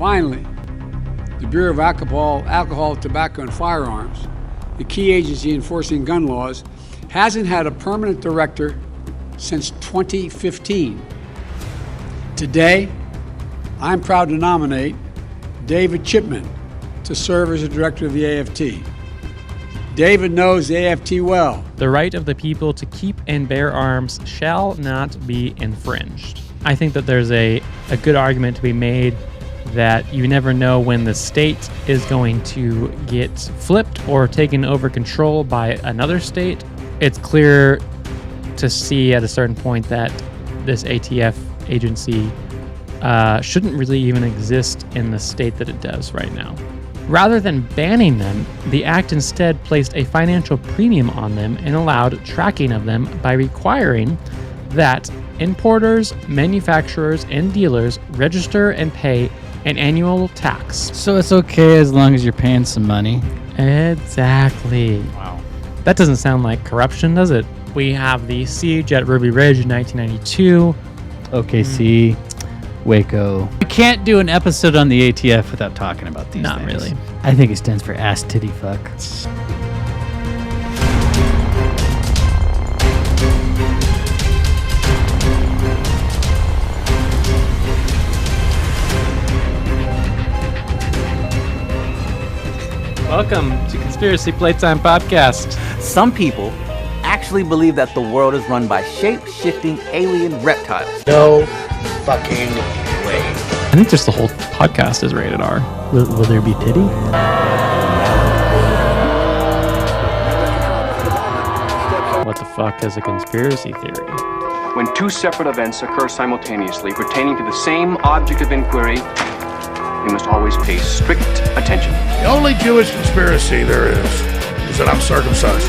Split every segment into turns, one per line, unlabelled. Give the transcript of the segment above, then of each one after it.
Finally, the Bureau of Alcohol, Tobacco, and Firearms, the key agency enforcing gun laws, hasn't had a permanent director since 2015. Today, I'm proud to nominate David Chipman to serve as the director of the AFT. David knows the AFT well.
The right of the people to keep and bear arms shall not be infringed. I think that there's a good argument to be made that you never know when the state is going to get flipped or taken over control by another state. It's clear to see at a certain point that this ATF agency shouldn't really even exist in the state that it does right now. Rather than banning them, the act instead placed a financial premium on them and allowed tracking of them by requiring that importers, manufacturers, and dealers register and pay an annual tax.
So it's okay as long as you're paying some money?
Exactly.
Wow.
That doesn't sound like corruption, does it? We have the siege at Ruby Ridge in 1992.
OKC, Waco. We can't do an episode on the ATF without talking about these things.
Not really.
I think it stands for ass titty fuck.
Welcome to Conspiracy Playtime Podcast.
Some people actually believe that the world is run by shape-shifting alien reptiles.
No fucking way.
I think just the whole podcast is rated R.
Will there be titty?
What the fuck is a conspiracy theory?
When two separate events occur simultaneously pertaining to the same object of inquiry, we must always pay strict attention.
The only Jewish conspiracy there is that I'm circumcised.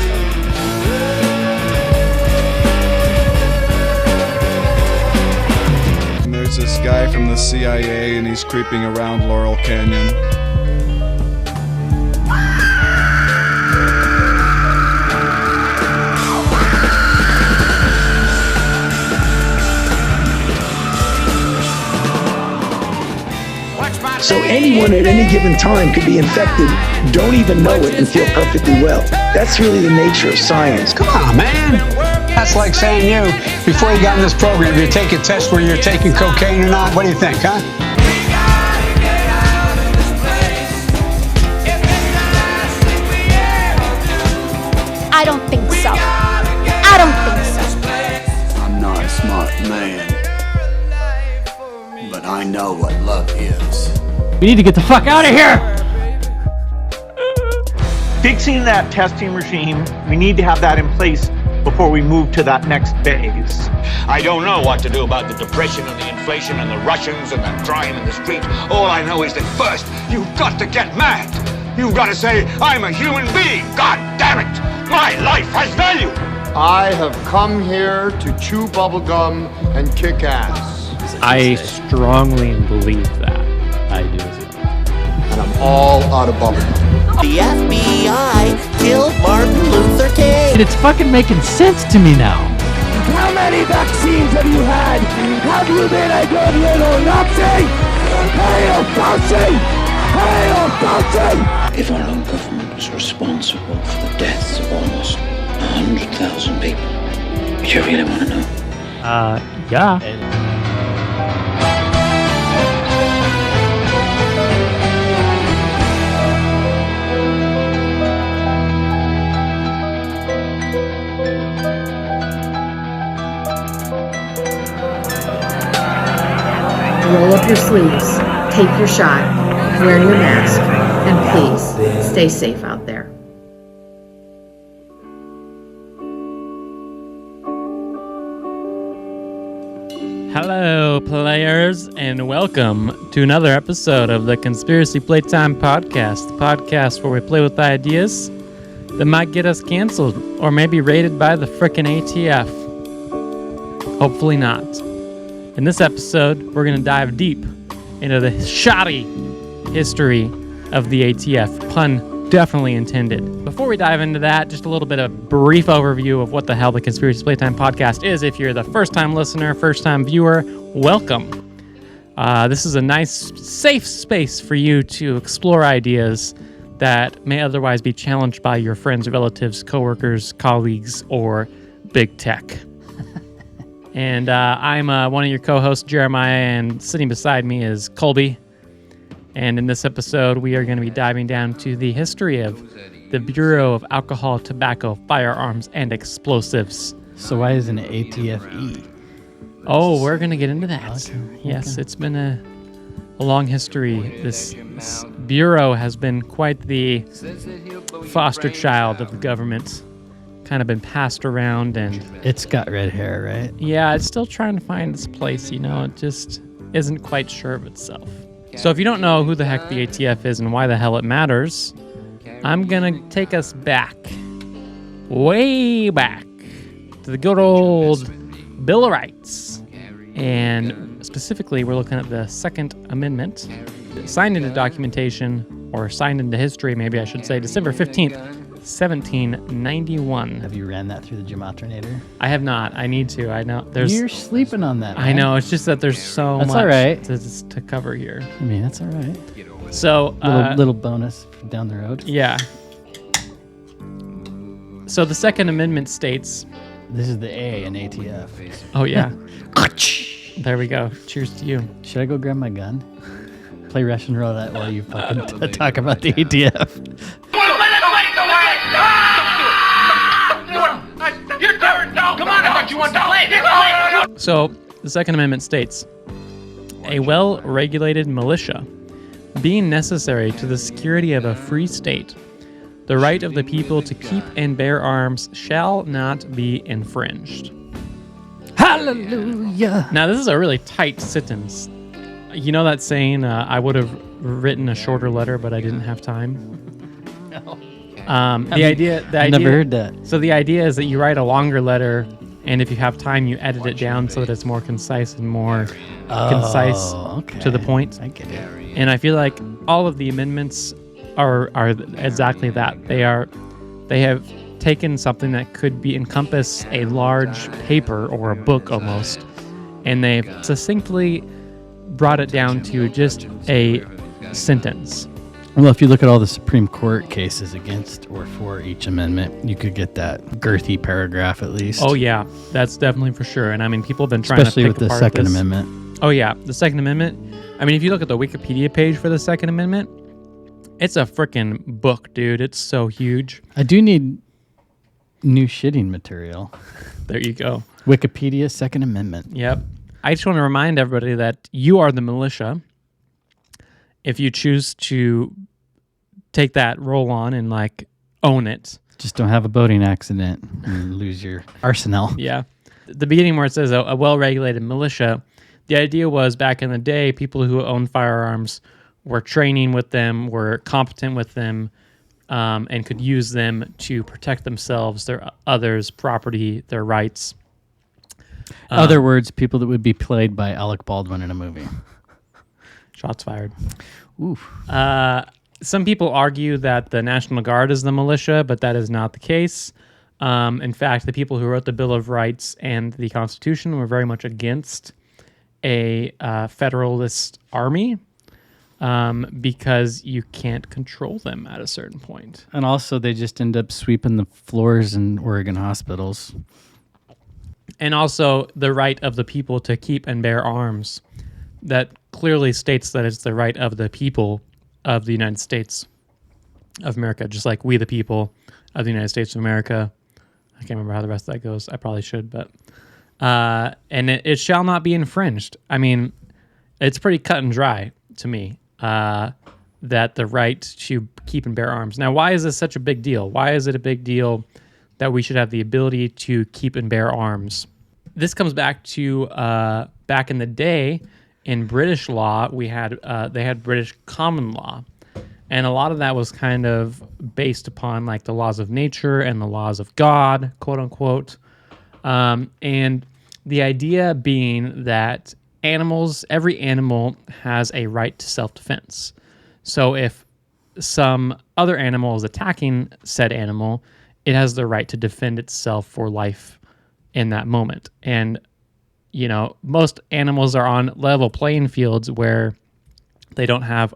And there's this guy from the CIA and he's creeping around Laurel Canyon.
So anyone at any given time could be infected, don't even know it, and feel perfectly well. That's really the nature of science.
Come on, man. That's like saying before you got in this program, you take a test where you're taking cocaine or not. What do you think, huh?
I don't think so. I don't think so.
I'm not a smart man, but I know what love is.
We need to get the fuck out of here!
Fixing that testing regime, we need to have that in place before we move to that next phase.
I don't know what to do about the depression and the inflation and the Russians and the crime in the street. All I know is that first, you've got to get mad. You've got to say, I'm a human being. God damn it. My life has value.
I have come here to chew bubblegum and kick ass.
I strongly believe that.
I do as well.
And I'm all out of bubblegum.
The FBI killed Martin Luther King.
And it's fucking making sense to me now.
How many vaccines have you had? Have you been a good little Nazi? Hail Fauci! Hail Fauci!
If our own government was responsible for the deaths of almost 100,000 people, would you really want to know?
Yeah.
Roll up your sleeves, take your shot, wear your mask, and please stay safe out there.
Hello, players, and welcome to another episode of the Conspiracy Playtime Podcast, the podcast where we play with ideas that might get us canceled or maybe raided by the frickin' ATF. Hopefully not. In this episode, we're going to dive deep into the shoddy history of the ATF, pun definitely intended. Before we dive into that, just a little bit of brief overview of what the hell the Conspiracy Playtime Podcast is. If you're the first-time listener, first-time viewer, welcome. This is a nice, safe space for you to explore ideas that may otherwise be challenged by your friends, relatives, coworkers, colleagues, or big tech. And I'm one of your co-hosts, Jeremiah, and sitting beside me is Colby. And in this episode, we are going to be diving down to the history of the Bureau of Alcohol, Tobacco, Firearms, and Explosives.
So why isn't it ATFE?
Oh, we're going to get into that.
Okay.
Yes, it's been a long history. This bureau has been quite the foster child of the government. Kind of been passed around, and
It's got red hair, right?
yeah, it's still trying to find its place, it just isn't quite sure of itself. So if you don't know who the heck the ATF is and why the hell it matters, I'm going to take us back, way back, to the good old Bill of Rights. And specifically, we're looking at the Second Amendment, signed into documentation, or signed into history, maybe I should say, December 15th, 1791.
Have you ran that through the Gematrinator?
I have not. I need to. I know.
You're sleeping on that,
I
man.
know. It's just that there's so
That's
much
all right.
to cover here.
I mean, that's all right.
So,
Little bonus down the road.
yeah. So the Second Amendment states...
This is the A in ATF.
Oh, yeah. There we go. Cheers to you.
Should I go grab my gun? Play Russian roulette while you fucking talk about the ATF.
So, the Second Amendment states, a well-regulated militia, being necessary to the security of a free state, the right of the people to keep and bear arms shall not be infringed.
Hallelujah!
Now, this is a really tight sentence. You know that saying, I would have written a shorter letter, but I didn't have time?
No.
The idea...
Never heard that.
So the idea is that you write a longer letter, and if you have time, you edit it down so that it's more concise and more concise to the point.
I get it.
And I feel like all of the amendments are exactly that. They have taken something that could encompass a large paper or a book almost, and they've succinctly brought it down to just a sentence.
Well, if you look at all the Supreme Court cases against or for each amendment, you could get that girthy paragraph at least.
Oh yeah, that's definitely for sure. And I mean, people have been trying
especially
to pick
with the
apart
Second
this.
Amendment.
Oh yeah, the Second Amendment. I mean, if you look at the Wikipedia page for the Second Amendment, it's a freaking book, dude. It's so huge.
I do need new shitting material.
There you go.
Wikipedia Second Amendment.
Yep. I just want to remind everybody that you are the militia. If you choose to take that role on and own it.
Just don't have a boating accident and lose your arsenal.
Yeah. The beginning where it says a well-regulated militia, the idea was back in the day, people who owned firearms were training with them, were competent with them, and could use them to protect themselves, their others, property, their rights.
Other words, people that would be played by Alec Baldwin in a movie.
Shots fired.
Ooh.
Some people argue that the National Guard is the militia, but that is not the case. In fact, the people who wrote the Bill of Rights and the Constitution were very much against a federalist army because you can't control them at a certain point.
And also, they just end up sweeping the floors in Oregon hospitals.
And also, the right of the people to keep and bear arms. That clearly states that it's the right of the people of the United States of America, just like we the people of the United States of America. I can't remember how the rest of that goes. I probably should, but... and it shall not be infringed. I mean, it's pretty cut and dry to me that the right to keep and bear arms. Now, why is this such a big deal? Why is it a big deal that we should have the ability to keep and bear arms? This comes back to back in the day in British law, they had British common law. And a lot of that was kind of based upon the laws of nature and the laws of God, quote unquote. And the idea being that every animal has a right to self-defense. So if some other animal is attacking said animal, it has the right to defend itself for life in that moment. And most animals are on level playing fields where they don't have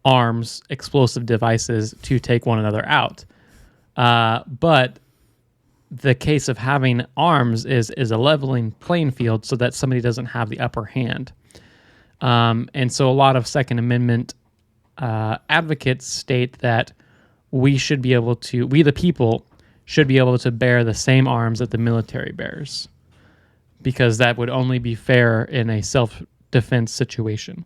arms, explosive devices to take one another out. But the case of having arms is a leveling playing field so that somebody doesn't have the upper hand. And so a lot of Second Amendment advocates state that we the people, should be able to bear the same arms that the military bears, because that would only be fair in a self-defense situation.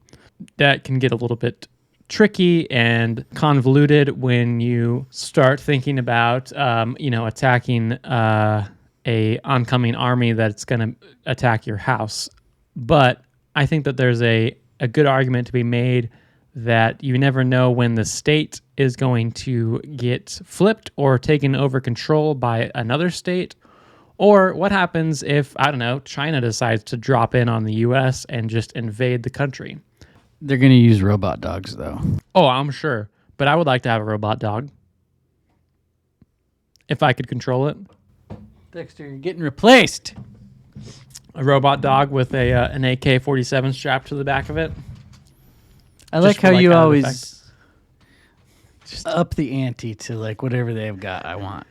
That can get a little bit tricky and convoluted when you start thinking about, attacking a oncoming army that's going to attack your house. But I think that there's a good argument to be made that you never know when the state is going to get flipped or taken over control by another state, or what happens if, China decides to drop in on the U.S. and just invade the country.
They're going to use robot dogs, though.
Oh, I'm sure. But I would like to have a robot dog. If I could control it.
Dexter, you're getting replaced.
A robot dog with an AK-47 strapped to the back of it.
I like how you always just up the ante to whatever they've got. I want.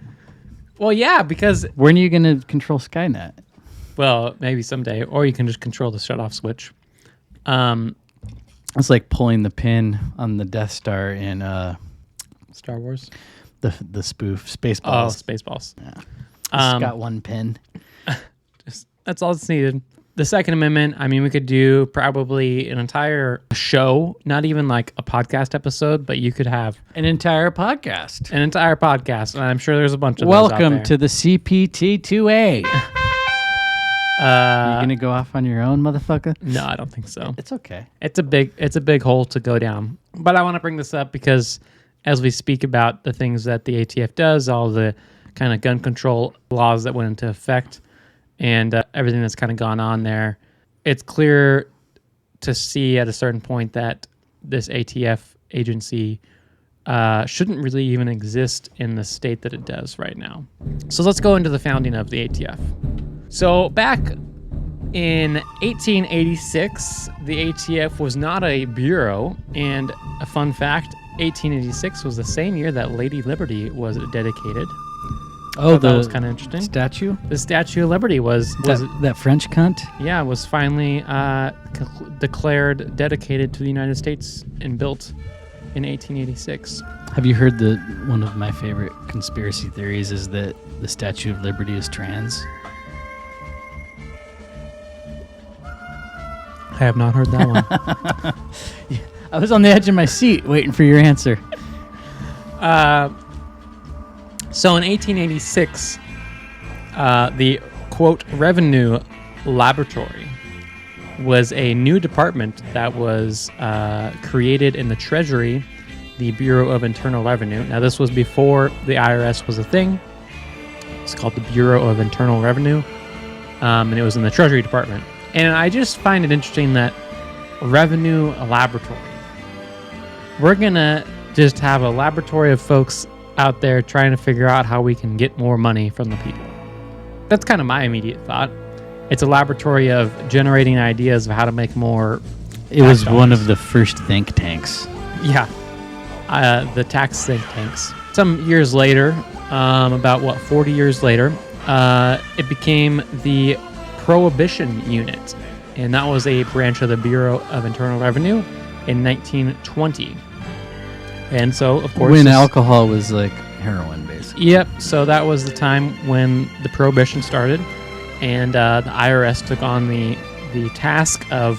Well, yeah, because
when are you going to control Skynet?
Well, maybe someday, or you can just control the shut-off switch.
It's like pulling the pin on the Death Star in
Star Wars.
The spoof Spaceballs.
Oh, Spaceballs.
Yeah, it's got one pin.
That's all that's needed. The Second Amendment, we could do probably an entire show, not even like a podcast episode, but you could have
an entire podcast.
And I'm sure there's a bunch of those out
Welcome
there.
to the CPT2A. You gonna go off on your own, motherfucker?
No, I don't think so.
It's okay.
It's a big hole to go down. But I want to bring this up because as we speak about the things that the ATF does, all the kind of gun control laws that went into effect, and everything that's kind of gone on there, it's clear to see at a certain point that this ATF agency shouldn't really even exist in the state that it does right now. So let's go into the founding of the ATF. So back in 1886, the ATF was not a bureau, and a fun fact, 1886 was the same year that Lady Liberty was dedicated.
Oh,
that was kind of interesting.
Statue?
The Statue of Liberty was
that French cunt?
Yeah, was finally declared dedicated to the United States and built in 1886.
Have you heard one of my favorite conspiracy theories is that the Statue of Liberty is trans?
I have not heard that one.
I was on the edge of my seat waiting for your answer.
So in 1886, the, quote, Revenue Laboratory was a new department that was created in the Treasury, the Bureau of Internal Revenue. Now, this was before the IRS was a thing. It's called the Bureau of Internal Revenue, and it was in the Treasury Department. And I just find it interesting that Revenue Laboratory. We're going to just have a laboratory of folks out there trying to figure out how we can get more money from the people. That's kind of my immediate thought. It's a laboratory of generating ideas of how to make more.
It was one of the first think tanks.
Yeah. The tax think tanks. Some years later, about 40 years later, it became the Prohibition Unit. And that was a branch of the Bureau of Internal Revenue in 1920. And so, of course...
when alcohol was like heroin, basically.
Yep. So that was the time when the Prohibition started. And the IRS took on the task of...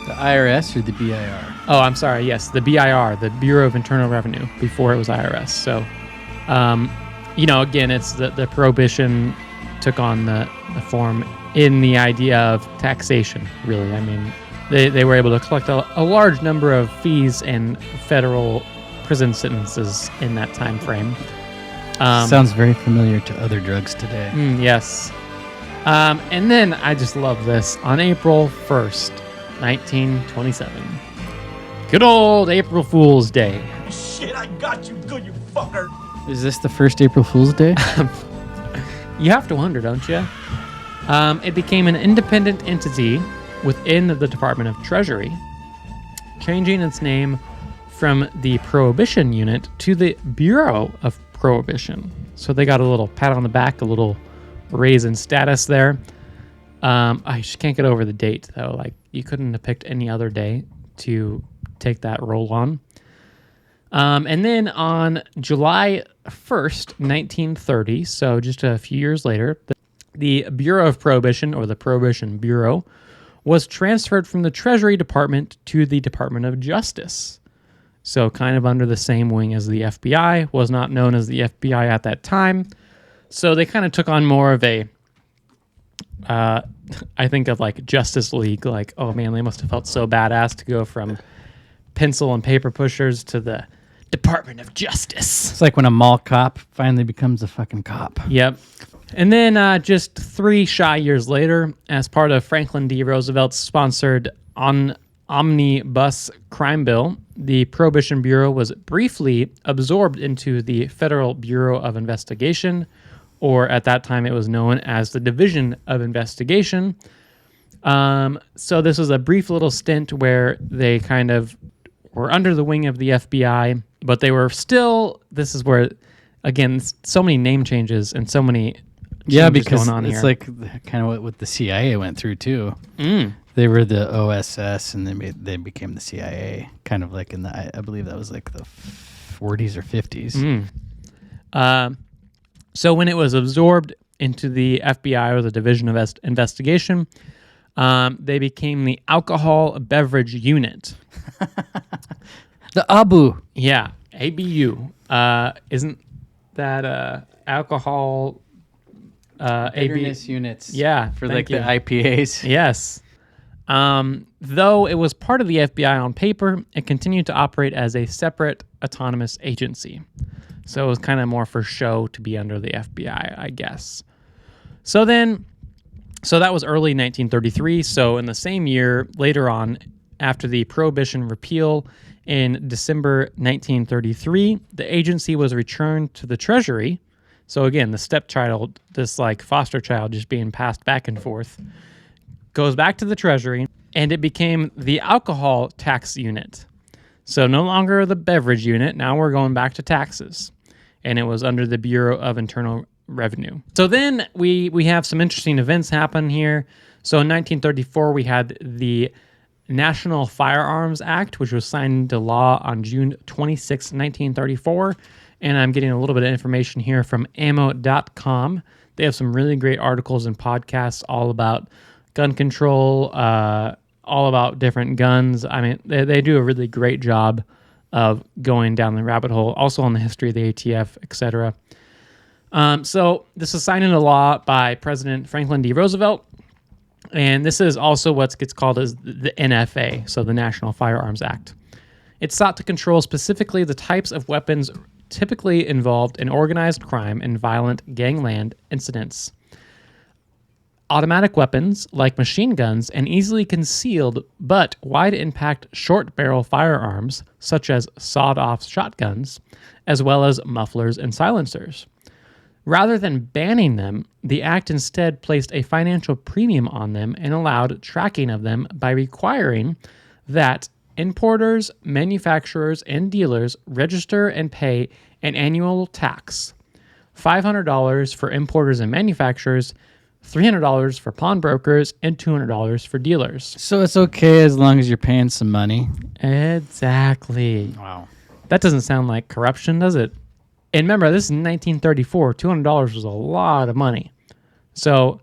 The IRS or the BIR?
Oh, I'm sorry. Yes, the BIR, the Bureau of Internal Revenue, before it was IRS. So, again, it's the Prohibition took on the form in the idea of taxation, really. They were able to collect a large number of fees and federal prison sentences in that time frame.
Sounds very familiar to other drugs today.
Yes. And then I just love this. On April 1st, 1927. Good old April Fool's Day.
Shit, I got you good, you fucker.
Is this the first April Fool's Day?
You have to wonder, don't you? It became an independent entity within the Department of Treasury, changing its name from the Prohibition Unit to the Bureau of Prohibition. So they got a little pat on the back, a little raise in status there. I just can't get over the date, though. Like, you couldn't have picked any other day to take that role on. And then on July 1st, 1930, so just a few years later, the Bureau of Prohibition, or the Prohibition Bureau, was transferred from the Treasury Department to the Department of Justice. So kind of under the same wing as the FBI, was not known as the FBI at that time. So they kind of took on more of a, I think of like Justice League, like, oh man, they must have felt so badass to go from pencil and paper pushers to the Department of Justice.
It's like when a mall cop finally becomes a fucking cop.
Yep. And then just 3 shy years later, as part of Franklin D. Roosevelt's sponsored omnibus crime bill, the Prohibition Bureau was briefly absorbed into the Federal Bureau of Investigation, or at that time it was known as the Division of Investigation. So this was a brief little stint where they kind of were under the wing of the FBI, but they were still, this is where, again, so many name changes and so many
because
going on
it's
here.
like kind of what the CIA went through too. They were the OSS and then they became the CIA, kind of like in the, I believe that was like the 40s or 50s.
So when it was absorbed into the FBI, or the Division of Investigation, they became the Alcohol Beverage Unit.
The ABU.
Yeah, ABU. Isn't that alcohol...
bitterness units.
Yeah,
for like the IPAs.
Yes. Though it was part of the FBI on paper, it continued to operate as a separate autonomous agency. So it was kind of more for show to be under the FBI, I guess. So that was early 1933. So in the same year, later on, after the Prohibition repeal in December 1933, the agency was returned to the Treasury. So again, the stepchild, this like foster child just being passed back and forth, goes back to the Treasury, and it became the Alcohol Tax Unit. So no longer the Beverage Unit, now we're going back to taxes. And it was under the Bureau of Internal Revenue. So then we have some interesting events happen here. So in 1934, we had the National Firearms Act, which was signed into law on June 26, 1934. And I'm getting a little bit of information here from ammo.com. They have some really great articles and podcasts all about gun control, all about different guns. I mean, they do a really great job of going down the rabbit hole, also on the history of the ATF, etc. So this was signed into law by President Franklin D. Roosevelt. And this is also what gets called as the NFA, so the National Firearms Act. It sought to control specifically the types of weapons typically involved in organized crime and violent gangland incidents. Automatic weapons, like machine guns, and easily concealed but wide-impact short-barrel firearms, such as sawed-off shotguns, as well as mufflers and silencers. Rather than banning them, the Act instead placed a financial premium on them and allowed tracking of them by requiring that importers, manufacturers, and dealers register and pay an annual tax, $500 for importers and manufacturers, $300 for pawnbrokers, and $200 for dealers.
So it's okay as long as you're paying some money.
Exactly.
Wow.
That doesn't sound like corruption, does it? And remember, this is 1934. $200 was a lot of money. So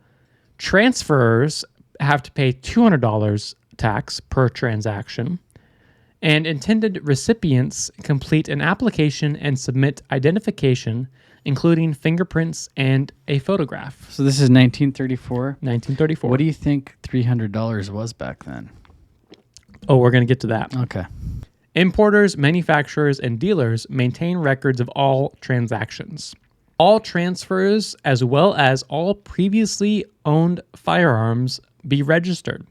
transferors have to pay $200 tax per transaction, and intended recipients complete an application and submit identification, including fingerprints and a photograph.
So this is 1934?
1934.
What do you think $300 was back then?
Oh, we're going to get to that.
Okay.
Importers, manufacturers, and dealers maintain records of all transactions. All transfers, as well as all previously owned firearms, be registered,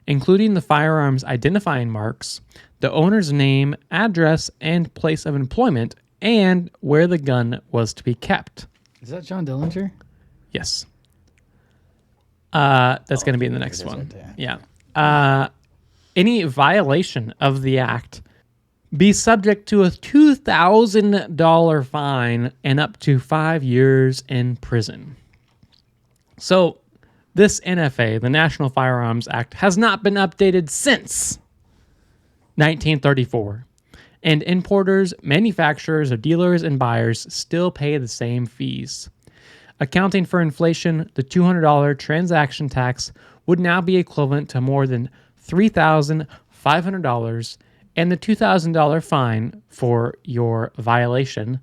including the firearms identifying marks, the owner's name, address, and place of employment, and where the gun was to be kept.
Is that John Dillinger?
Yes. That's going to be in the next one. Yeah. Any violation of the act be subject to a $2,000 fine and up to 5 years in prison. So this NFA, the National Firearms Act, has not been updated since 1934. And importers, manufacturers, dealers, and buyers still pay the same fees. Accounting for inflation, the $200 transaction tax would now be equivalent to more than $3,500, and the $2,000 fine for your violation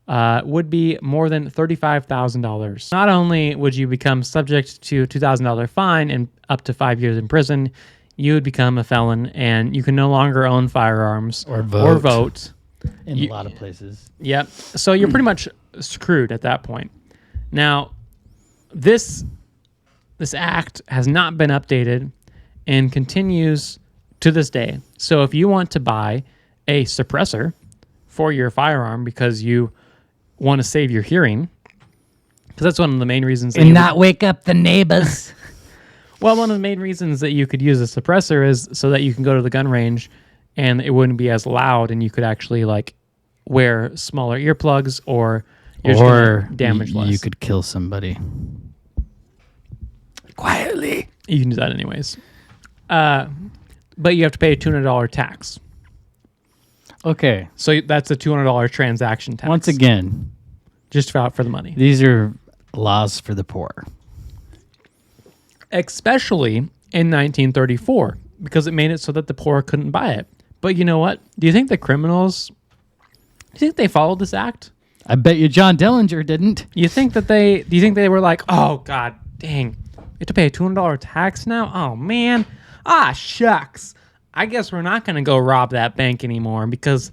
would be more than $35,000. Not only would you become subject to a $2,000 fine and up to 5 years in prison, you would become a felon, and you can no longer own firearms
or vote.
In
a lot of places.
Yep. So you're pretty much screwed at that point. Now, this act has not been updated and continues to this day. So if you want to buy a suppressor for your firearm because you want to save your hearing, because that's one of the main reasons.
And not wake up the neighbors.
Well, one of the main reasons that you could use a suppressor is so that you can go to the gun range and it wouldn't be as loud, and you could actually like wear smaller earplugs, or you're just gonna damage less.
You could kill somebody quietly.
You can do that anyways. But you have to pay a $200 tax.
Okay.
So that's a $200 transaction tax.
Once again,
just out for the money.
These are laws for the poor.
Especially in 1934, because it made it so that the poor couldn't buy it. But you know what? Do you think the criminals, do you think they followed this act?
I bet you John Dillinger didn't.
Do you think they were like, oh, God, dang, you have to pay a $200 tax now? Oh, man. Ah, shucks. I guess we're not going to go rob that bank anymore because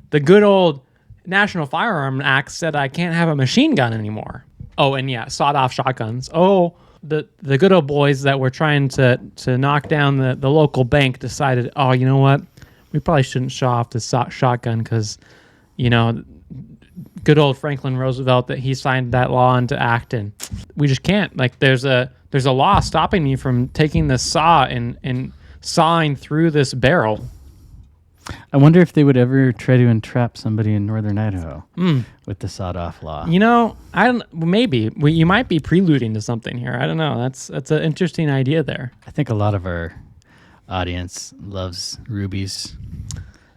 the good old National Firearm Act said I can't have a machine gun anymore. Oh, and yeah, sawed-off shotguns. Oh, the good old boys that were trying to knock down the local bank decided, oh, you know what? We probably shouldn't show off this shotgun because, you know, good old Franklin Roosevelt, that he signed that law into act, and we just can't. Like, there's a law stopping me from taking the saw and sawing through this barrel.
I wonder if they would ever try to entrap somebody in northern Idaho with the sawed-off law.
You know, maybe you might be preluding to something here. I don't know. That's an interesting idea there.
I think a lot of our audience loves rubies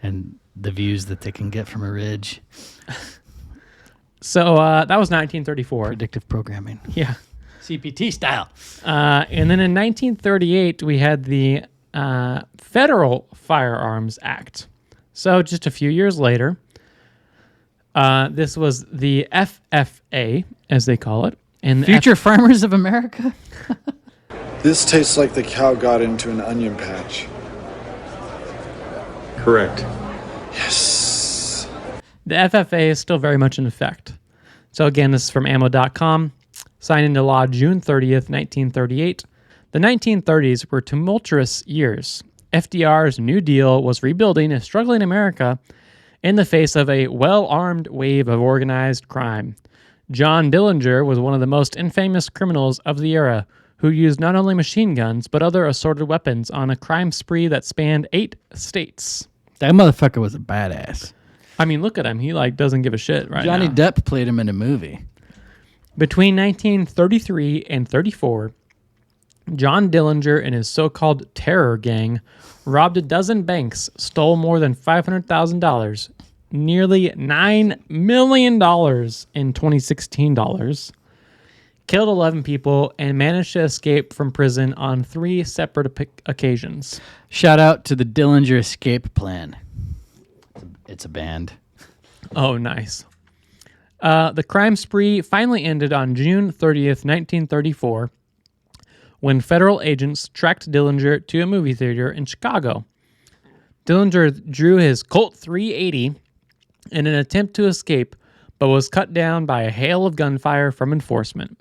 and the views that they can get from a ridge.
So that was 1934.
Predictive programming.
Yeah.
CPT style.
And then in 1938, we had the Federal Firearms Act. So just a few years later, this was the FFA, as they call it. And
Future Farmers of America?
This tastes like the cow got into an onion patch.
Correct.
Yes.
The FFA is still very much in effect. So again, this is from ammo.com. Signed into law June 30th, 1938. The 1930s were tumultuous years. FDR's New Deal was rebuilding a struggling America in the face of a well-armed wave of organized crime. John Dillinger was one of the most infamous criminals of the era, who used not only machine guns, but other assorted weapons on a crime spree that spanned 8 states.
That motherfucker was a badass.
I mean, look at him. He doesn't give a shit right
Johnny
now.
Depp played him in a movie.
Between 1933 and 34, John Dillinger and his so-called terror gang robbed a dozen banks, stole more than $500,000, nearly $9 million in 2016 dollars, killed 11 people, and managed to escape from prison on 3 separate occasions.
Shout out to the Dillinger Escape Plan. It's a band.
Oh, nice. The crime spree finally ended on June 30th, 1934, when federal agents tracked Dillinger to a movie theater in Chicago. Dillinger drew his Colt 380 in an attempt to escape, but was cut down by a hail of gunfire from enforcement.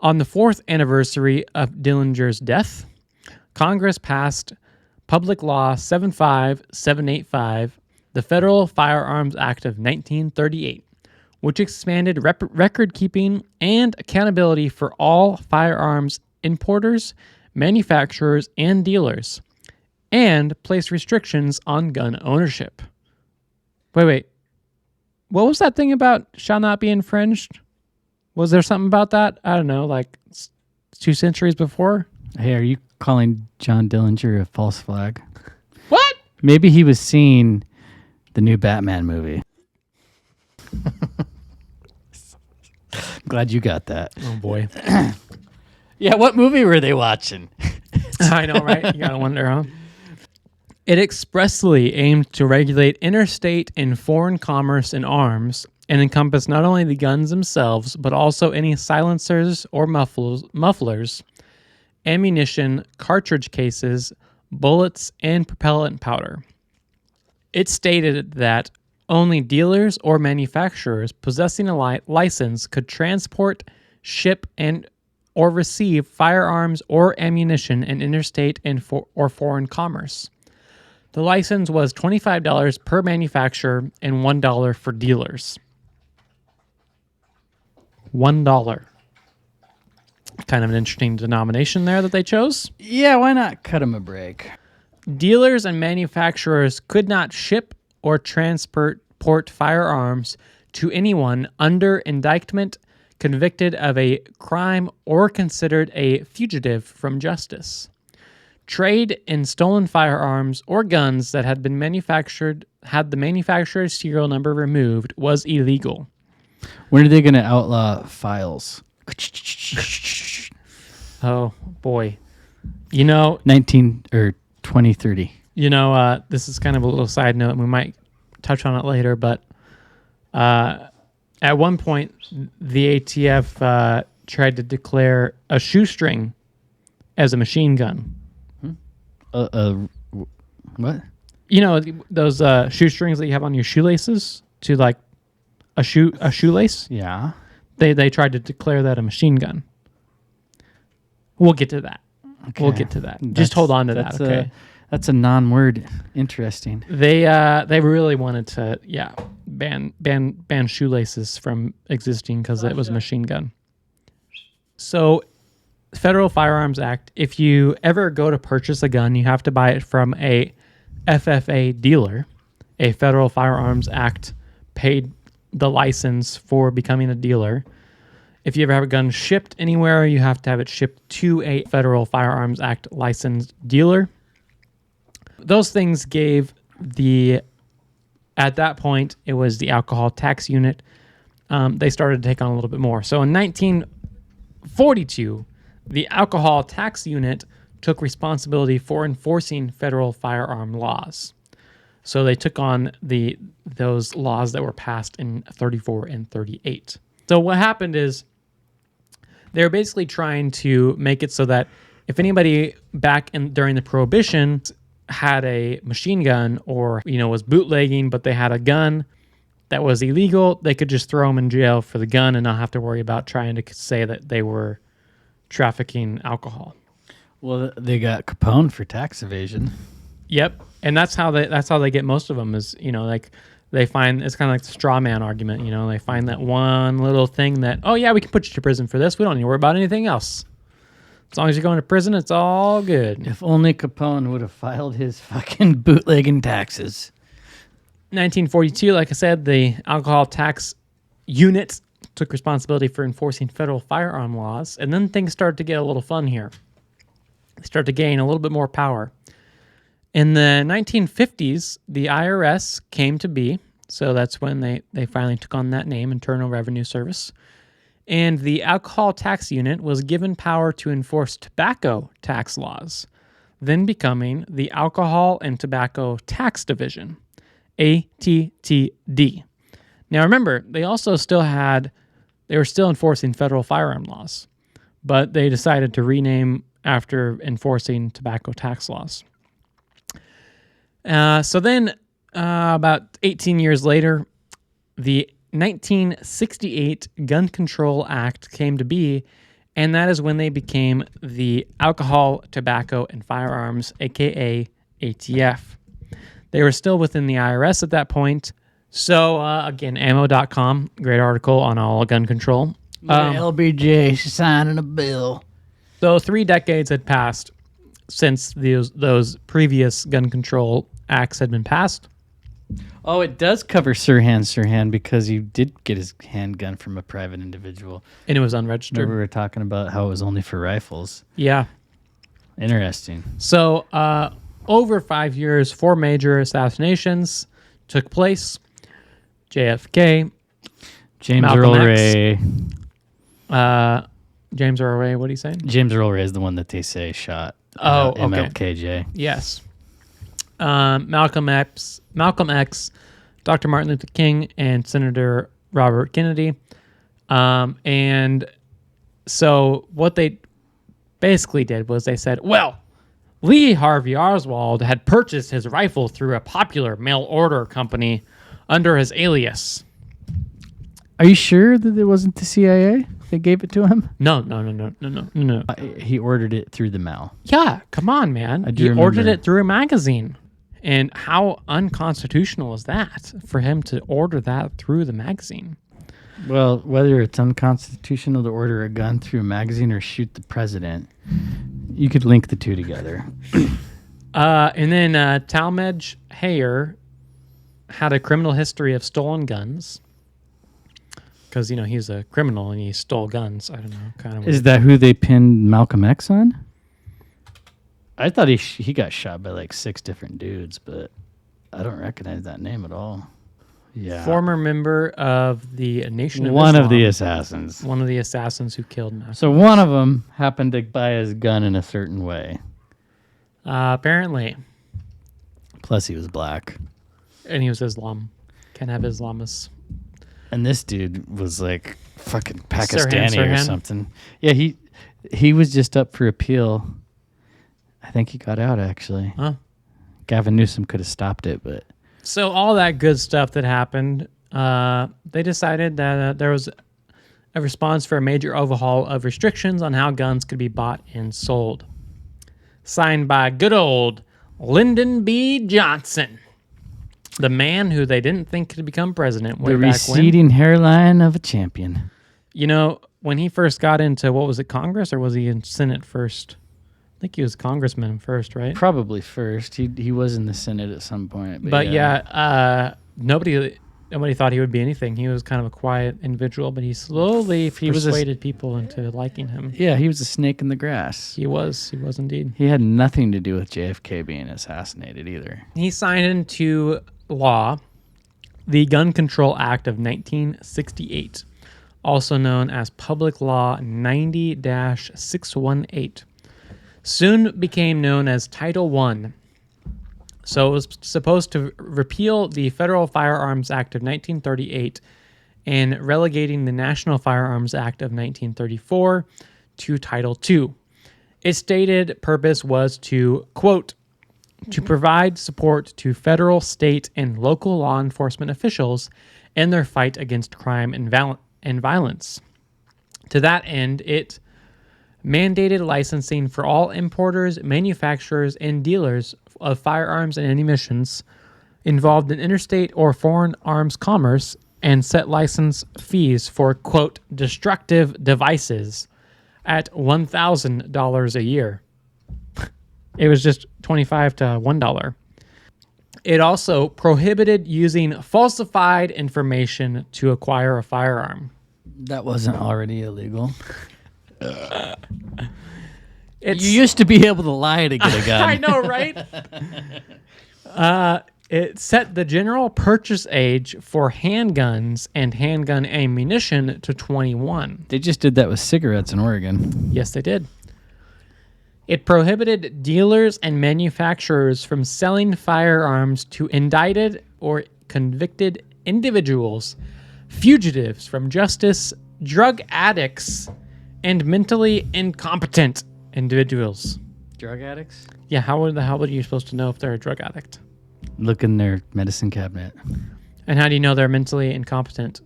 On the 4th anniversary of Dillinger's death, Congress passed Public Law 75785, the Federal Firearms Act of 1938, which expanded record-keeping and accountability for all firearms importers, manufacturers, and dealers, and place restrictions on gun ownership. Wait. What was that thing about shall not be infringed? Was there something about that? I don't know, like 2 centuries before?
Hey, are you calling John Dillinger a false flag?
What?
Maybe he was seeing the new Batman movie. Glad you got that.
Oh, boy.
Yeah, what movie were they watching?
I know, right? You gotta wonder, huh? It expressly aimed to regulate interstate and foreign commerce in arms and encompass not only the guns themselves, but also any silencers or mufflers, ammunition, cartridge cases, bullets, and propellant powder. It stated that only dealers or manufacturers possessing a license could transport, ship, or receive firearms or ammunition in interstate and or foreign commerce. The license was $25 per manufacturer and $1 for dealers. $1. Kind of an interesting denomination there that they chose.
Yeah, why not cut him a break?
Dealers and manufacturers could not ship or transport firearms to anyone under indictment, convicted of a crime, or considered a fugitive from justice. Trade in stolen firearms or guns that had been had the manufacturer's serial number removed was illegal.
When are they going to outlaw files?
Oh, boy.
2030.
This is kind of a little side note, and we might touch on it later, but at one point, the ATF tried to declare a shoestring as a machine gun.
What?
Those shoestrings that you have on your shoelaces to like a shoelace?
Yeah.
They tried to declare that a machine gun. We'll get to that.
Okay.
We'll get to that. Just hold on to that, okay?
That's a non-word. Interesting.
They really wanted to, ban shoelaces from existing because it was a machine gun. So, Federal Firearms Act, if you ever go to purchase a gun, you have to buy it from a FFA dealer. A Federal Firearms Act paid the license for becoming a dealer. If you ever have a gun shipped anywhere, you have to have it shipped to a Federal Firearms Act licensed dealer. Those things gave at that point, it was the alcohol tax unit. They started to take on a little bit more. So in 1942, the alcohol tax unit took responsibility for enforcing federal firearm laws. So they took on those laws that were passed in 34 and 38. So what happened is they were basically trying to make it so that if anybody during the Prohibition had a machine gun or was bootlegging, but they had a gun that was illegal, they could just throw them in jail for the gun and not have to worry about trying to say that they were trafficking alcohol.
Well, they got Capone for tax evasion.
Yep, and that's how they get most of them is they find it's kind of like the straw man argument. They find that one little thing that we can put you to prison for this. We don't need to worry about anything else. As long as you're going to prison, it's all good.
If only Capone would have filed his fucking bootlegging taxes.
1942, like I said, the alcohol tax unit took responsibility for enforcing federal firearm laws, and then things started to get a little fun here. They started to gain a little bit more power. In the 1950s, the IRS came to be, so that's when they finally took on that name, Internal Revenue Service. And the alcohol tax unit was given power to enforce tobacco tax laws, then becoming the Alcohol and Tobacco Tax Division, ATTD. Now remember, they were still enforcing federal firearm laws, but they decided to rename after enforcing tobacco tax laws. So then, about 18 years later, the 1968 Gun Control Act came to be, and that is when they became the Alcohol, Tobacco, and Firearms, aka ATF. They were still within the IRS at that point. So, again, ammo.com, great article on all gun control.
LBJ signing a bill.
So 3 decades had passed since those previous gun control acts had been passed.
Oh, it does cover Sirhan because he did get his handgun from a private individual.
And it was unregistered.
Remember we were talking about how it was only for rifles.
Yeah.
Interesting.
So over 5 years, 4 major assassinations took place. JFK.
James
Malcolm
Earl
X.
Ray.
James Earl Ray, what are you saying?
James Earl Ray is the one that they say shot.
Okay.
MLKJ.
Yes. Malcolm X, Dr. Martin Luther King, and Senator Robert Kennedy. And so what they basically did was they said, well, Lee Harvey Oswald had purchased his rifle through a popular mail order company under his alias.
Are you sure that it wasn't the CIA that gave it to him?
No.
He ordered it through the mail.
Yeah, come on, man. He ordered it through a magazine. And how unconstitutional is that for him to order that through the magazine?
Well, whether it's unconstitutional to order a gun through a magazine or shoot the president, you could link the two together.
And then Talmadge Hayer had a criminal history of stolen guns. Because, he's a criminal and he stole guns. I don't know. Kind of.
Is that who they pinned Malcolm X on? I thought he got shot by like 6 different dudes, but I don't recognize that name at all. Yeah.
Former member of the Nation of
One
Islam.
of the assassins.
One of the assassins who killed Malcolm.
So one of them happened to buy his gun in a certain way.
Apparently.
Plus he was black.
And he was Islam. Can't have Islamists.
And this dude was like fucking Pakistani or
Sirhan.
something. Yeah, he was just up for appeal. I think he got out, actually.
Huh?
Gavin Newsom could have stopped it, but...
So all that good stuff that happened, they decided that there was a response for a major overhaul of restrictions on how guns could be bought and sold. Signed by good old Lyndon B. Johnson, the man who they didn't think could become president way
the
back
receding hairline of a champion.
When he first got into, what was it, Congress, or was he in Senate first? I think he was congressman first, right?
Probably first. He was in the Senate at some point.
But nobody thought he would be anything. He was kind of a quiet individual, but he slowly persuaded people into liking him.
Yeah, he was a snake in the grass.
He was indeed.
He had nothing to do with JFK being assassinated either.
He signed into law the Gun Control Act of 1968, also known as Public Law 90-618. Soon became known as Title I. So it was supposed to repeal the Federal Firearms Act of 1938 and relegating the National Firearms Act of 1934 to Title II. Its stated purpose was to, quote, to provide support to federal, state, and local law enforcement officials in their fight against crime and violence. To that end, it mandated licensing for all importers, manufacturers, and dealers of firearms and ammunitions involved in interstate or foreign arms commerce, and set license fees for, quote, destructive devices at $1,000 a year. It was just $25 to $1. It also prohibited using falsified information to acquire a firearm.
That wasn't already illegal.
You
used to be able to lie to get a gun.
I know, right? It set the general purchase age for handguns and handgun ammunition to 21.
They just did that with cigarettes in Oregon.
Yes, they did. It prohibited dealers and manufacturers from selling firearms to indicted or convicted individuals, fugitives from justice, drug addicts, and mentally incompetent individuals.
Drug addicts?
Yeah, how the hell are you supposed to know if they're a drug addict?
Look in their medicine cabinet.
And how do you know they're mentally incompetent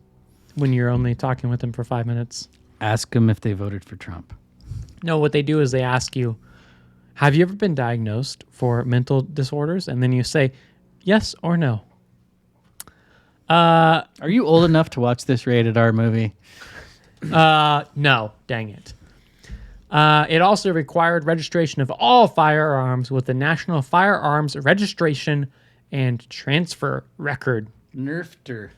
when you're only talking with them for 5 minutes?
Ask them if they voted for Trump.
No, what they do is they ask you, have you ever been diagnosed for mental disorders? And then you say, yes or no.
Are you old enough to watch this rated R movie?
No, dang it. It also required registration of all firearms with the National Firearms Registration and Transfer Record.
Nerfed her.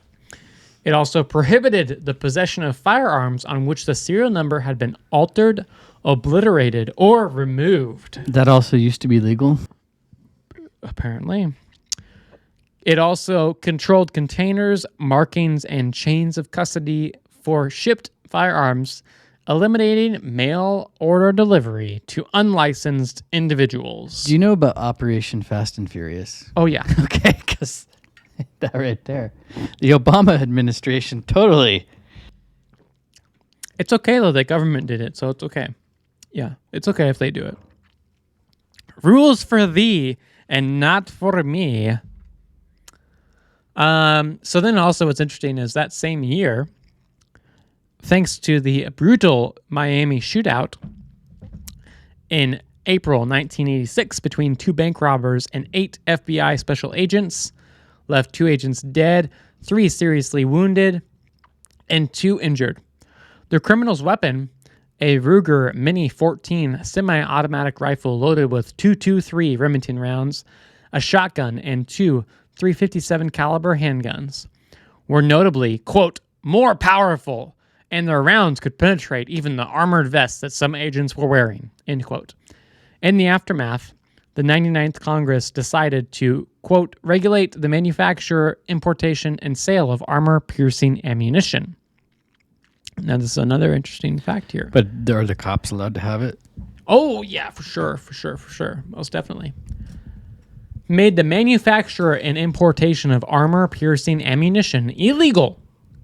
It also prohibited the possession of firearms on which the serial number had been altered, obliterated, or removed.
That also used to be legal?
Apparently. It also controlled containers, markings, and chains of custody for shipped firearms, eliminating mail order delivery to unlicensed individuals.
Do you know about Operation Fast and Furious?
Oh, yeah.
Okay, because that right there. The Obama administration totally.
It's okay, though. The government did it, so it's okay. Yeah, it's okay if they do it. Rules for thee and not for me. So then also what's interesting is that same year, thanks to the brutal Miami shootout in April 1986 between 2 bank robbers and 8 FBI special agents, left 2 agents dead, 3 seriously wounded, and 2 injured. The criminal's weapon, a Ruger Mini 14 semi-automatic rifle loaded with 223 Remington rounds, a shotgun, and 2 .357 caliber handguns, were notably, quote, more powerful, and their rounds could penetrate even the armored vests that some agents were wearing, end quote. In the aftermath, the 99th Congress decided to, quote, regulate the manufacture, importation, and sale of armor-piercing ammunition. Now, this is another interesting fact here.
But are the cops allowed to have it?
Oh, yeah, for sure. Most definitely. Made the manufacture and importation of armor-piercing ammunition illegal.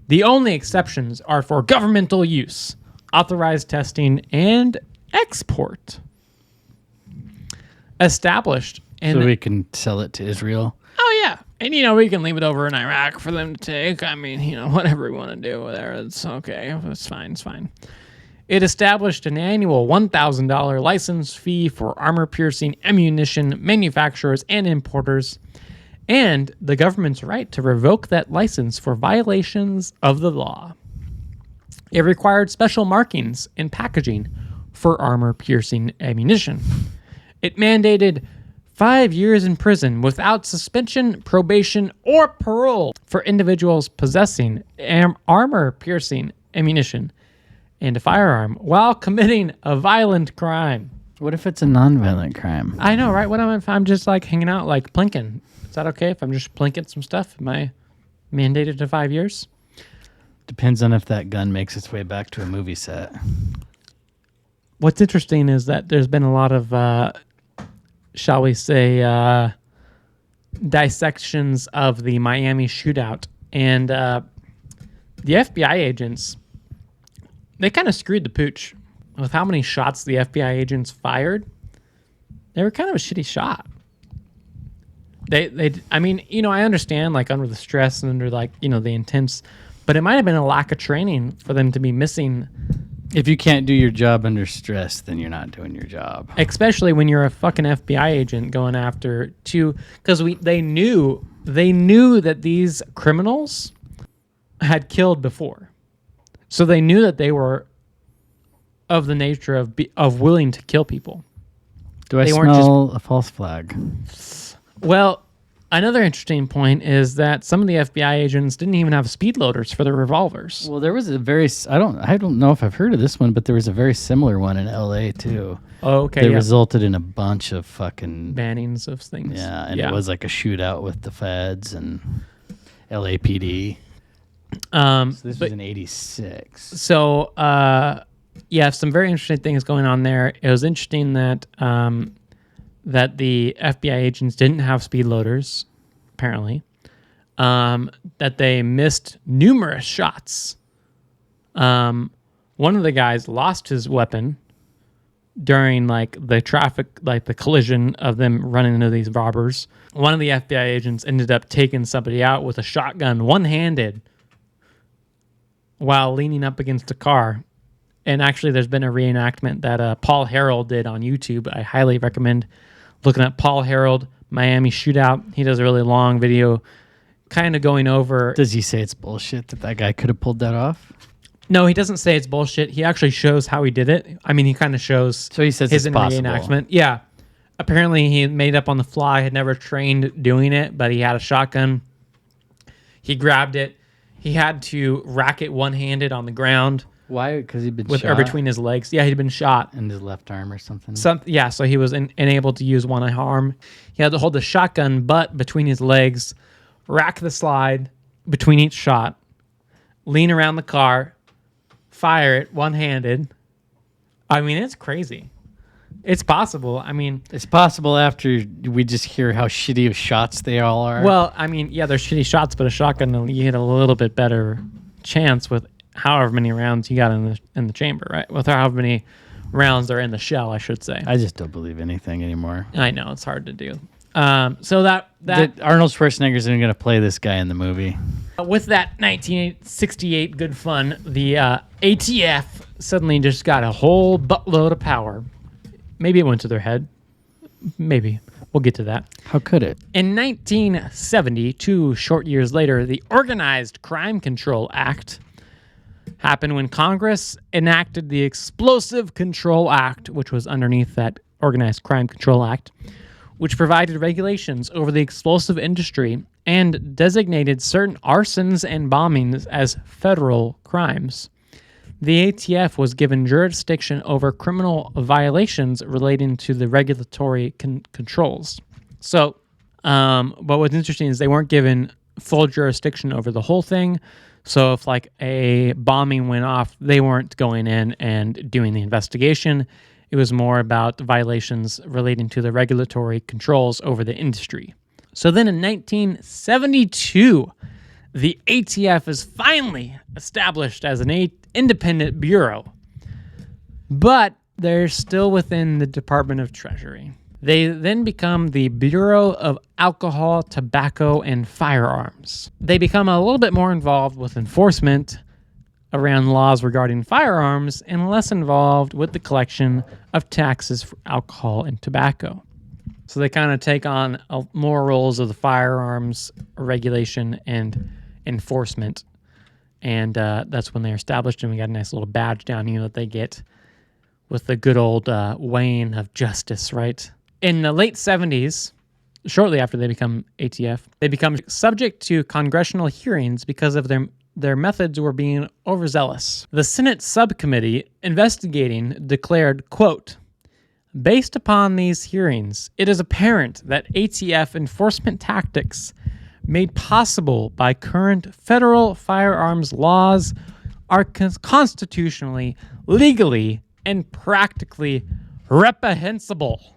The only exceptions are for governmental use, authorized testing, and export. Established.
So we can sell it to Israel?
Oh, yeah. And, we can leave it over in Iraq for them to take. I mean, whatever we want to do there, it's okay. It's fine. It established an annual $1,000 license fee for armor-piercing ammunition manufacturers and importers, and the government's right to revoke that license for violations of the law. It required special markings and packaging for armor-piercing ammunition. It mandated 5 years in prison without suspension, probation, or parole for individuals possessing armor-piercing ammunition and a firearm while committing a violent crime.
What if it's a non-violent crime?
I know, right? What if I'm just like hanging out, like plinking? Is that okay if I'm just plinking some stuff? Am I mandated to 5 years?
Depends on if that gun makes its way back to a movie set.
What's interesting is that there's been a lot of, shall we say, dissections of the Miami shootout. And the FBI agents, they kind of screwed the pooch with how many shots the FBI agents fired. They were kind of a shitty shot. I mean, I understand, like, under the stress and under, like, the intense, but it might have been a lack of training for them to be missing.
If you can't do your job under stress, then you're not doing your job.
Especially when you're a fucking FBI agent going after because they knew that these criminals had killed before. So they knew that they were of the nature of willing to kill people.
Do I smell a false flag?
Well, another interesting point is that some of the FBI agents didn't even have speed loaders for their revolvers.
Well, there was a very I don't know if I've heard of this one, but there was a very similar one in LA too.
Oh, okay.
That resulted in a bunch of fucking
bannings of things.
Yeah, and it was like a shootout with the feds and LAPD. So this was in 86.
So, some very interesting things going on there. It was interesting that that the FBI agents didn't have speed loaders, apparently. That they missed numerous shots. One of the guys lost his weapon during the collision of them running into these robbers. One of the FBI agents ended up taking somebody out with a shotgun one-handed while leaning up against a car. And actually, there's been a reenactment that Paul Harrell did on YouTube. I highly recommend looking at Paul Harrell, Miami Shootout. He does a really long video kind of going over...
Does he say it's bullshit that guy could have pulled that off?
No, he doesn't say it's bullshit. He actually shows how he did it. I mean, he kind of shows
So he says
his
it's possible.
reenactment. Yeah. Apparently, he made up on the fly, had never trained doing it, but he had a shotgun. He grabbed it. He had to rack it one-handed on the ground.
Why? Because he'd been
with
shot?
or between his legs. Yeah, he'd been shot.
In his left arm or something?
So he was unable to use one arm. He had to hold the shotgun butt between his legs, rack the slide between each shot, lean around the car, fire it one-handed. I mean, it's crazy. It's possible. I mean,
it's possible after we just hear how shitty of shots they all are.
Well, I mean, yeah, they're shitty shots, but a shotgun, you get a little bit better chance with however many rounds you got in the chamber, right? With however many rounds are in the shell, I should say.
I just don't believe anything anymore.
I know, it's hard to do. So that
Arnold Schwarzenegger's going to play this guy in the movie.
With that 1968 good fun, the ATF suddenly just got a whole buttload of power. Maybe it went to their head. Maybe. We'll get to that.
How could it?
In 1970, 2 short years later, the Organized Crime Control Act happened when Congress enacted the Explosive Control Act, which was underneath that Organized Crime Control Act, which provided regulations over the explosive industry and designated certain arsons and bombings as federal crimes. The ATF was given jurisdiction over criminal violations relating to the regulatory controls. So, but what's interesting is they weren't given full jurisdiction over the whole thing. So if like a bombing went off, they weren't going in and doing the investigation. It was more about the violations relating to the regulatory controls over the industry. So then in 1972, the ATF is finally established as an independent bureau, but they're still within the Department of Treasury. They then become the Bureau of Alcohol, Tobacco, and Firearms. They become a little bit more involved with enforcement around laws regarding firearms and less involved with the collection of taxes for alcohol and tobacco. So they kind of take on more roles of the firearms regulation and enforcement. And that's when they're established, and we got a nice little badge down here that they get with the good old weighing of justice, right? In the late 70s, shortly after they become ATF, they become subject to congressional hearings because of their methods were being overzealous. The Senate subcommittee investigating declared, quote, "Based upon these hearings, it is apparent that ATF enforcement tactics made possible by current federal firearms laws are constitutionally, legally, and practically reprehensible."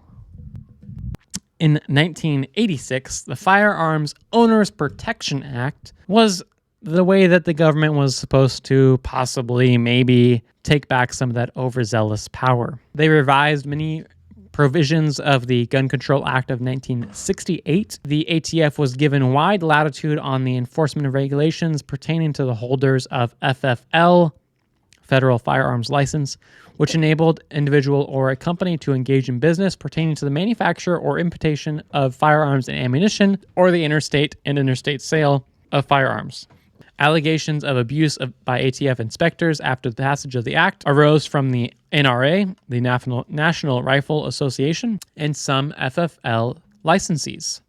In 1986, the Firearms Owners Protection Act was the way that the government was supposed to possibly maybe take back some of that overzealous power. They revised many provisions of the Gun Control Act of 1968. The ATF was given wide latitude on the enforcement of regulations pertaining to the holders of FFL, Federal Firearms License, which enabled individual or a company to engage in business pertaining to the manufacture or importation of firearms and ammunition, or the interstate and interstate sale of firearms. Allegations of abuse by ATF inspectors after the passage of the act arose from the NRA, the National Rifle Association, and some FFL licensees.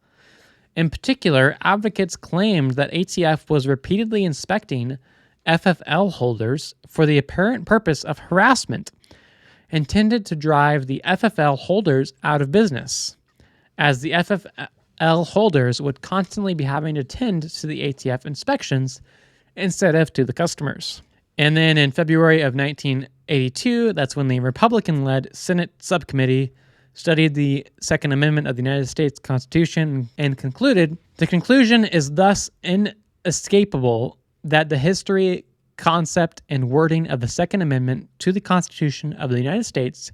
In particular, advocates claimed that ATF was repeatedly inspecting FFL holders for the apparent purpose of harassment, intended to drive the FFL holders out of business, as the FFL holders would constantly be having to tend to the ATF inspections instead of to the customers. And then in February of 1982, that's when the Republican-led Senate subcommittee studied the Second Amendment of the United States Constitution and concluded, "The conclusion is thus inescapable that the history, concept, and wording of the Second Amendment to the Constitution of the United States,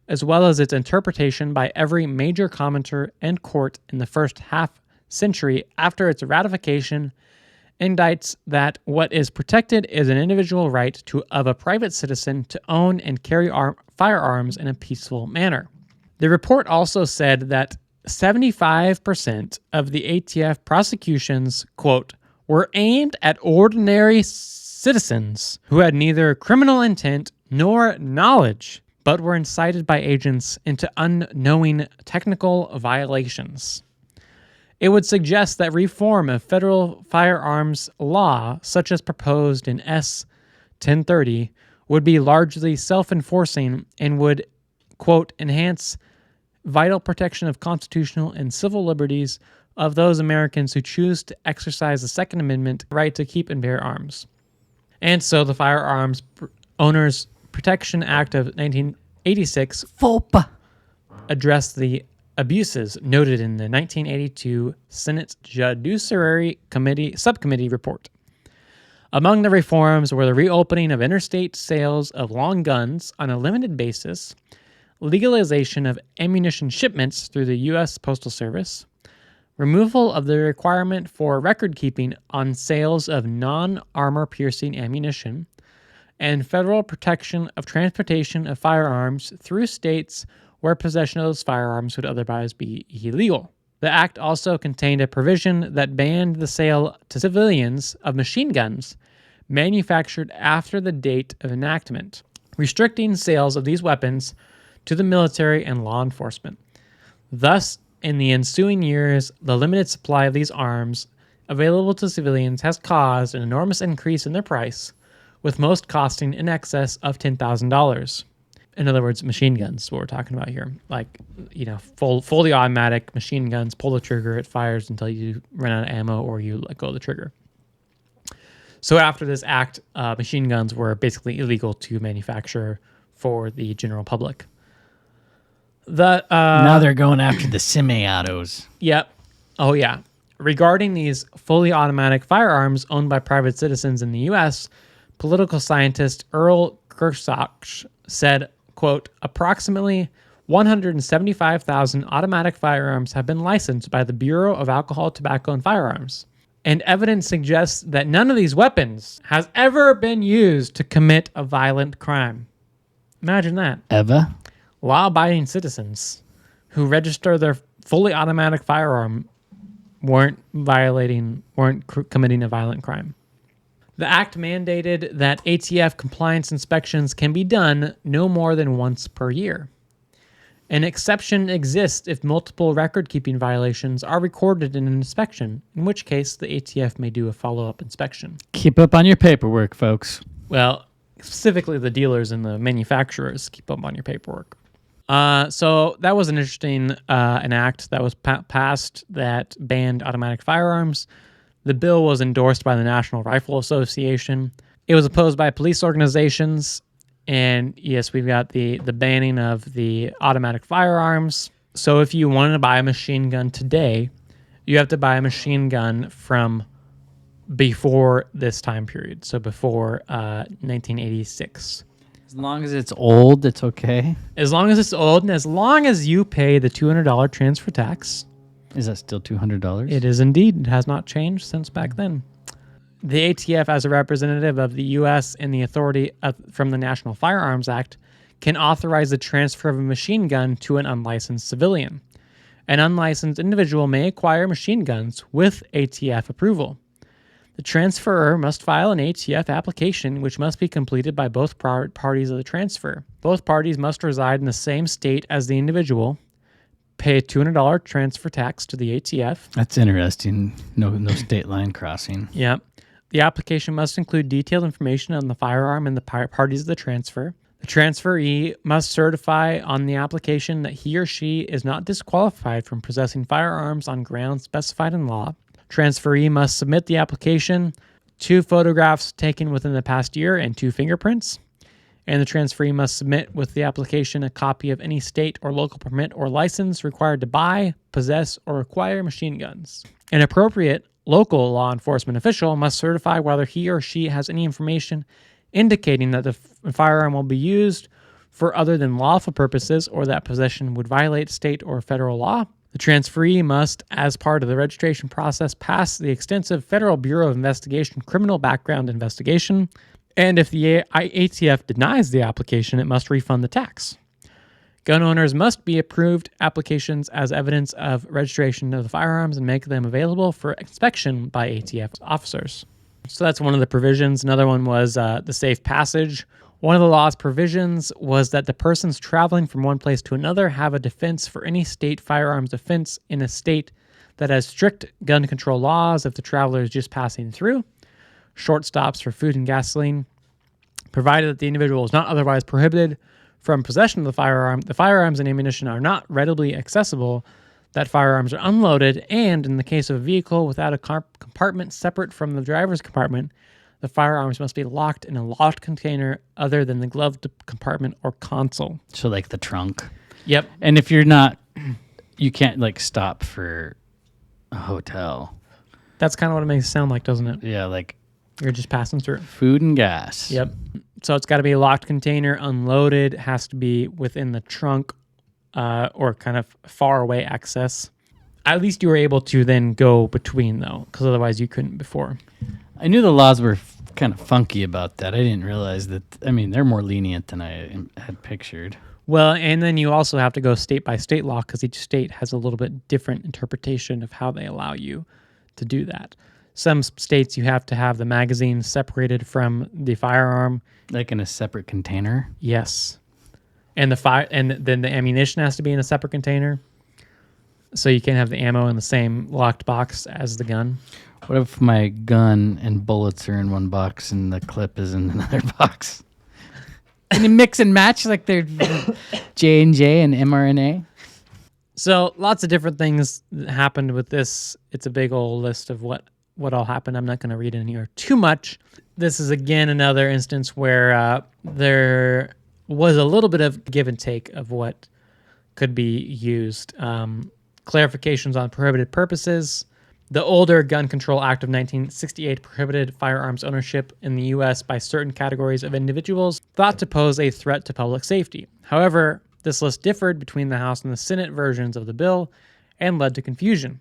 as well as its interpretation by every major commentator and court in the first half century after its ratification, indicts that what is protected is an individual right of a private citizen to own and carry firearms in a peaceful manner." The report also said that 75% of the ATF prosecutions, quote, were aimed at ordinary citizens who had neither criminal intent nor knowledge, but were incited by agents into unknowing technical violations. It would suggest that reform of federal firearms law, such as proposed in S. 1030, would be largely self-enforcing and would, quote, enhance vital protection of constitutional and civil liberties of those Americans who choose to exercise the Second Amendment right to keep and bear arms. And so the Firearms Owners Protection Act of 1986
FOPA
addressed the abuses noted in the 1982 Senate Judiciary Committee Subcommittee report. Among the reforms were the reopening of interstate sales of long guns on a limited basis, legalization of ammunition shipments through the U.S. Postal Service, removal of the requirement for record keeping on sales of non-armor piercing ammunition, and federal protection of transportation of firearms through states where possession of those firearms would otherwise be illegal. The act also contained a provision that banned the sale to civilians of machine guns manufactured after the date of enactment, restricting sales of these weapons to the military and law enforcement. Thus, in the ensuing years, the limited supply of these arms available to civilians has caused an enormous increase in their price, with most costing in excess of $10,000. In other words, machine guns, what we're talking about here. Like, fully automatic machine guns, pull the trigger, it fires until you run out of ammo or you let go of the trigger. So after this act, machine guns were basically illegal to manufacture for the general public.
Now they're going after the semi-autos.
Yep. Oh, yeah. Regarding these fully automatic firearms owned by private citizens in the U.S., political scientist Earl Gersach said, quote, approximately 175,000 automatic firearms have been licensed by the Bureau of Alcohol, Tobacco, and Firearms. And evidence suggests that none of these weapons has ever been used to commit a violent crime. Imagine that.
Eva?
Law-abiding citizens who register their fully automatic firearm weren't committing a violent crime. The act mandated that ATF compliance inspections can be done no more than once per year. An exception exists if multiple record-keeping violations are recorded in an inspection, in which case the ATF may do a follow-up inspection.
Keep up on your paperwork, folks.
Well, specifically the dealers and the manufacturers, keep up on your paperwork. So that was an interesting an act that was passed that banned automatic firearms. The bill was endorsed by the National Rifle Association. It was opposed by police organizations. And yes, we've got the banning of the automatic firearms. So if you wanted to buy a machine gun today, you have to buy a machine gun from before this time period. So before 1986.
As long as it's old, it's okay?
As long as it's old and as long as you pay the $200 transfer tax.
Is that still $200?
It is indeed. It has not changed since back then. The ATF, as a representative of the U.S. and the authority from the National Firearms Act, can authorize the transfer of a machine gun to an unlicensed civilian. An unlicensed individual may acquire machine guns with ATF approval. The transferor must file an ATF application, which must be completed by both parties of the transfer. Both parties must reside in the same state as the individual, pay a $200 transfer tax to the ATF.
That's interesting. No state line crossing.
Yeah. The application must include detailed information on the firearm and the parties of the transfer. The transferee must certify on the application that he or she is not disqualified from possessing firearms on grounds specified in law. Transferee must submit the application, 2 photographs taken within the past year, and 2 fingerprints. And the transferee must submit with the application a copy of any state or local permit or license required to buy, possess, or acquire machine guns. An appropriate local law enforcement official must certify whether he or she has any information indicating that the firearm will be used for other than lawful purposes or that possession would violate state or federal law. The transferee must, as part of the registration process, pass the extensive Federal Bureau of Investigation criminal background investigation, and if the ATF denies the application, it must refund the tax. Gun owners must be approved applications as evidence of registration of the firearms and make them available for inspection by ATF officers. So that's one of the provisions. Another one was the safe passage. One of the law's provisions was that the persons traveling from one place to another have a defense for any state firearms offense in a state that has strict gun control laws if the traveler is just passing through, short stops for food and gasoline, provided that the individual is not otherwise prohibited from possession of the firearms and ammunition are not readily accessible, that firearms are unloaded, and in the case of a vehicle without a compartment separate from the driver's compartment, the firearms must be locked in a locked container other than the gloved compartment or console.
So like the trunk.
Yep.
And if you're not, you can't like stop for a hotel.
That's kind of what it makes it sound like, doesn't it?
Yeah, like
you're just passing through.
Food and gas.
Yep. So it's got to be a locked container, unloaded, has to be within the trunk or kind of far away access. At least you were able to then go between, though, because otherwise you couldn't before.
I knew the laws were kind of funky about that. I didn't realize that. I mean, they're more lenient than I had pictured.
Well, and then you also have to go state by state law because each state has a little bit different interpretation of how they allow you to do that. Some states you have to have the magazine separated from the firearm.
Like in a separate container?
Yes. And then the ammunition has to be in a separate container. So you can't have the ammo in the same locked box as the gun.
What if my gun and bullets are in one box and the clip is in another box? Can you mix and match like they're J&J and mRNA?
So lots of different things happened with this. It's a big old list of what all happened. I'm not going to read in here too much. This is, again, another instance where there was a little bit of give and take of what could be used. Clarifications on prohibited purposes. The older Gun Control Act of 1968 prohibited firearms ownership in the U.S. by certain categories of individuals thought to pose a threat to public safety. However, this list differed between the House and the Senate versions of the bill and led to confusion.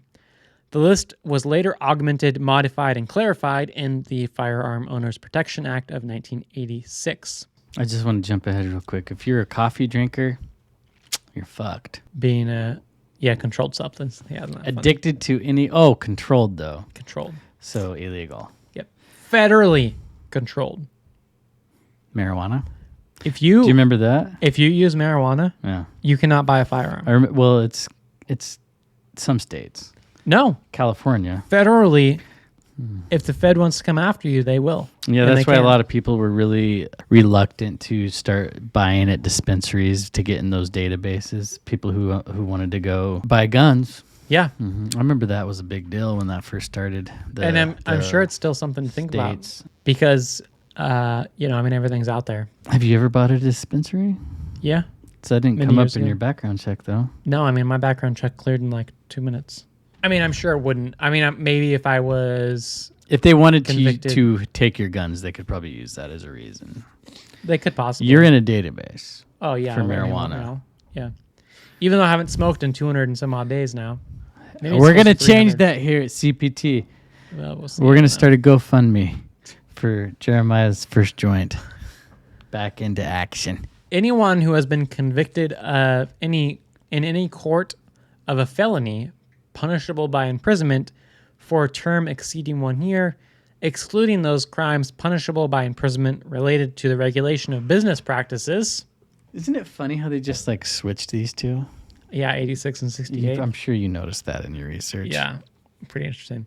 The list was later augmented, modified, and clarified in the Firearm Owners Protection Act of 1986.
I just want to jump ahead real quick. If you're a coffee drinker, you're fucked.
Being a controlled substance. Yeah,
addicted to any controlled though.
Controlled.
So illegal.
Yep. Federally controlled.
Marijuana?
Do you
remember that?
If you use marijuana, you cannot buy a firearm.
Well, it's some states.
No.
California.
Federally, if the Fed wants to come after you, they will.
Yeah, that's why a lot of people were really reluctant to start buying at dispensaries to get in those databases. People who wanted to go buy guns.
Yeah.
Mm-hmm. I remember that was a big deal when that first started.
And I'm sure it's still something to think about because, everything's out there.
Have you ever bought at a dispensary?
Yeah.
So that didn't come up in your background check, though.
No, my background check cleared in like 2 minutes. I'm sure it wouldn't. Maybe if I was...
If they wanted to take your guns, they could probably use that as a reason.
They could possibly.
You're in a database.
Oh, yeah.
For marijuana.
Yeah. Even though I haven't smoked in 200 and some odd days now.
We're going to change that here at CPT.
Well, we'll see.
We're going to start a GoFundMe for Jeremiah's first joint. Back into action.
Anyone who has been convicted in any court of a felony punishable by imprisonment for a term exceeding 1 year, excluding those crimes punishable by imprisonment related to the regulation of business practices.
Isn't it funny how they just switched these two?
Yeah, 86 and 68.
I'm sure you noticed that in your research.
Yeah, pretty interesting.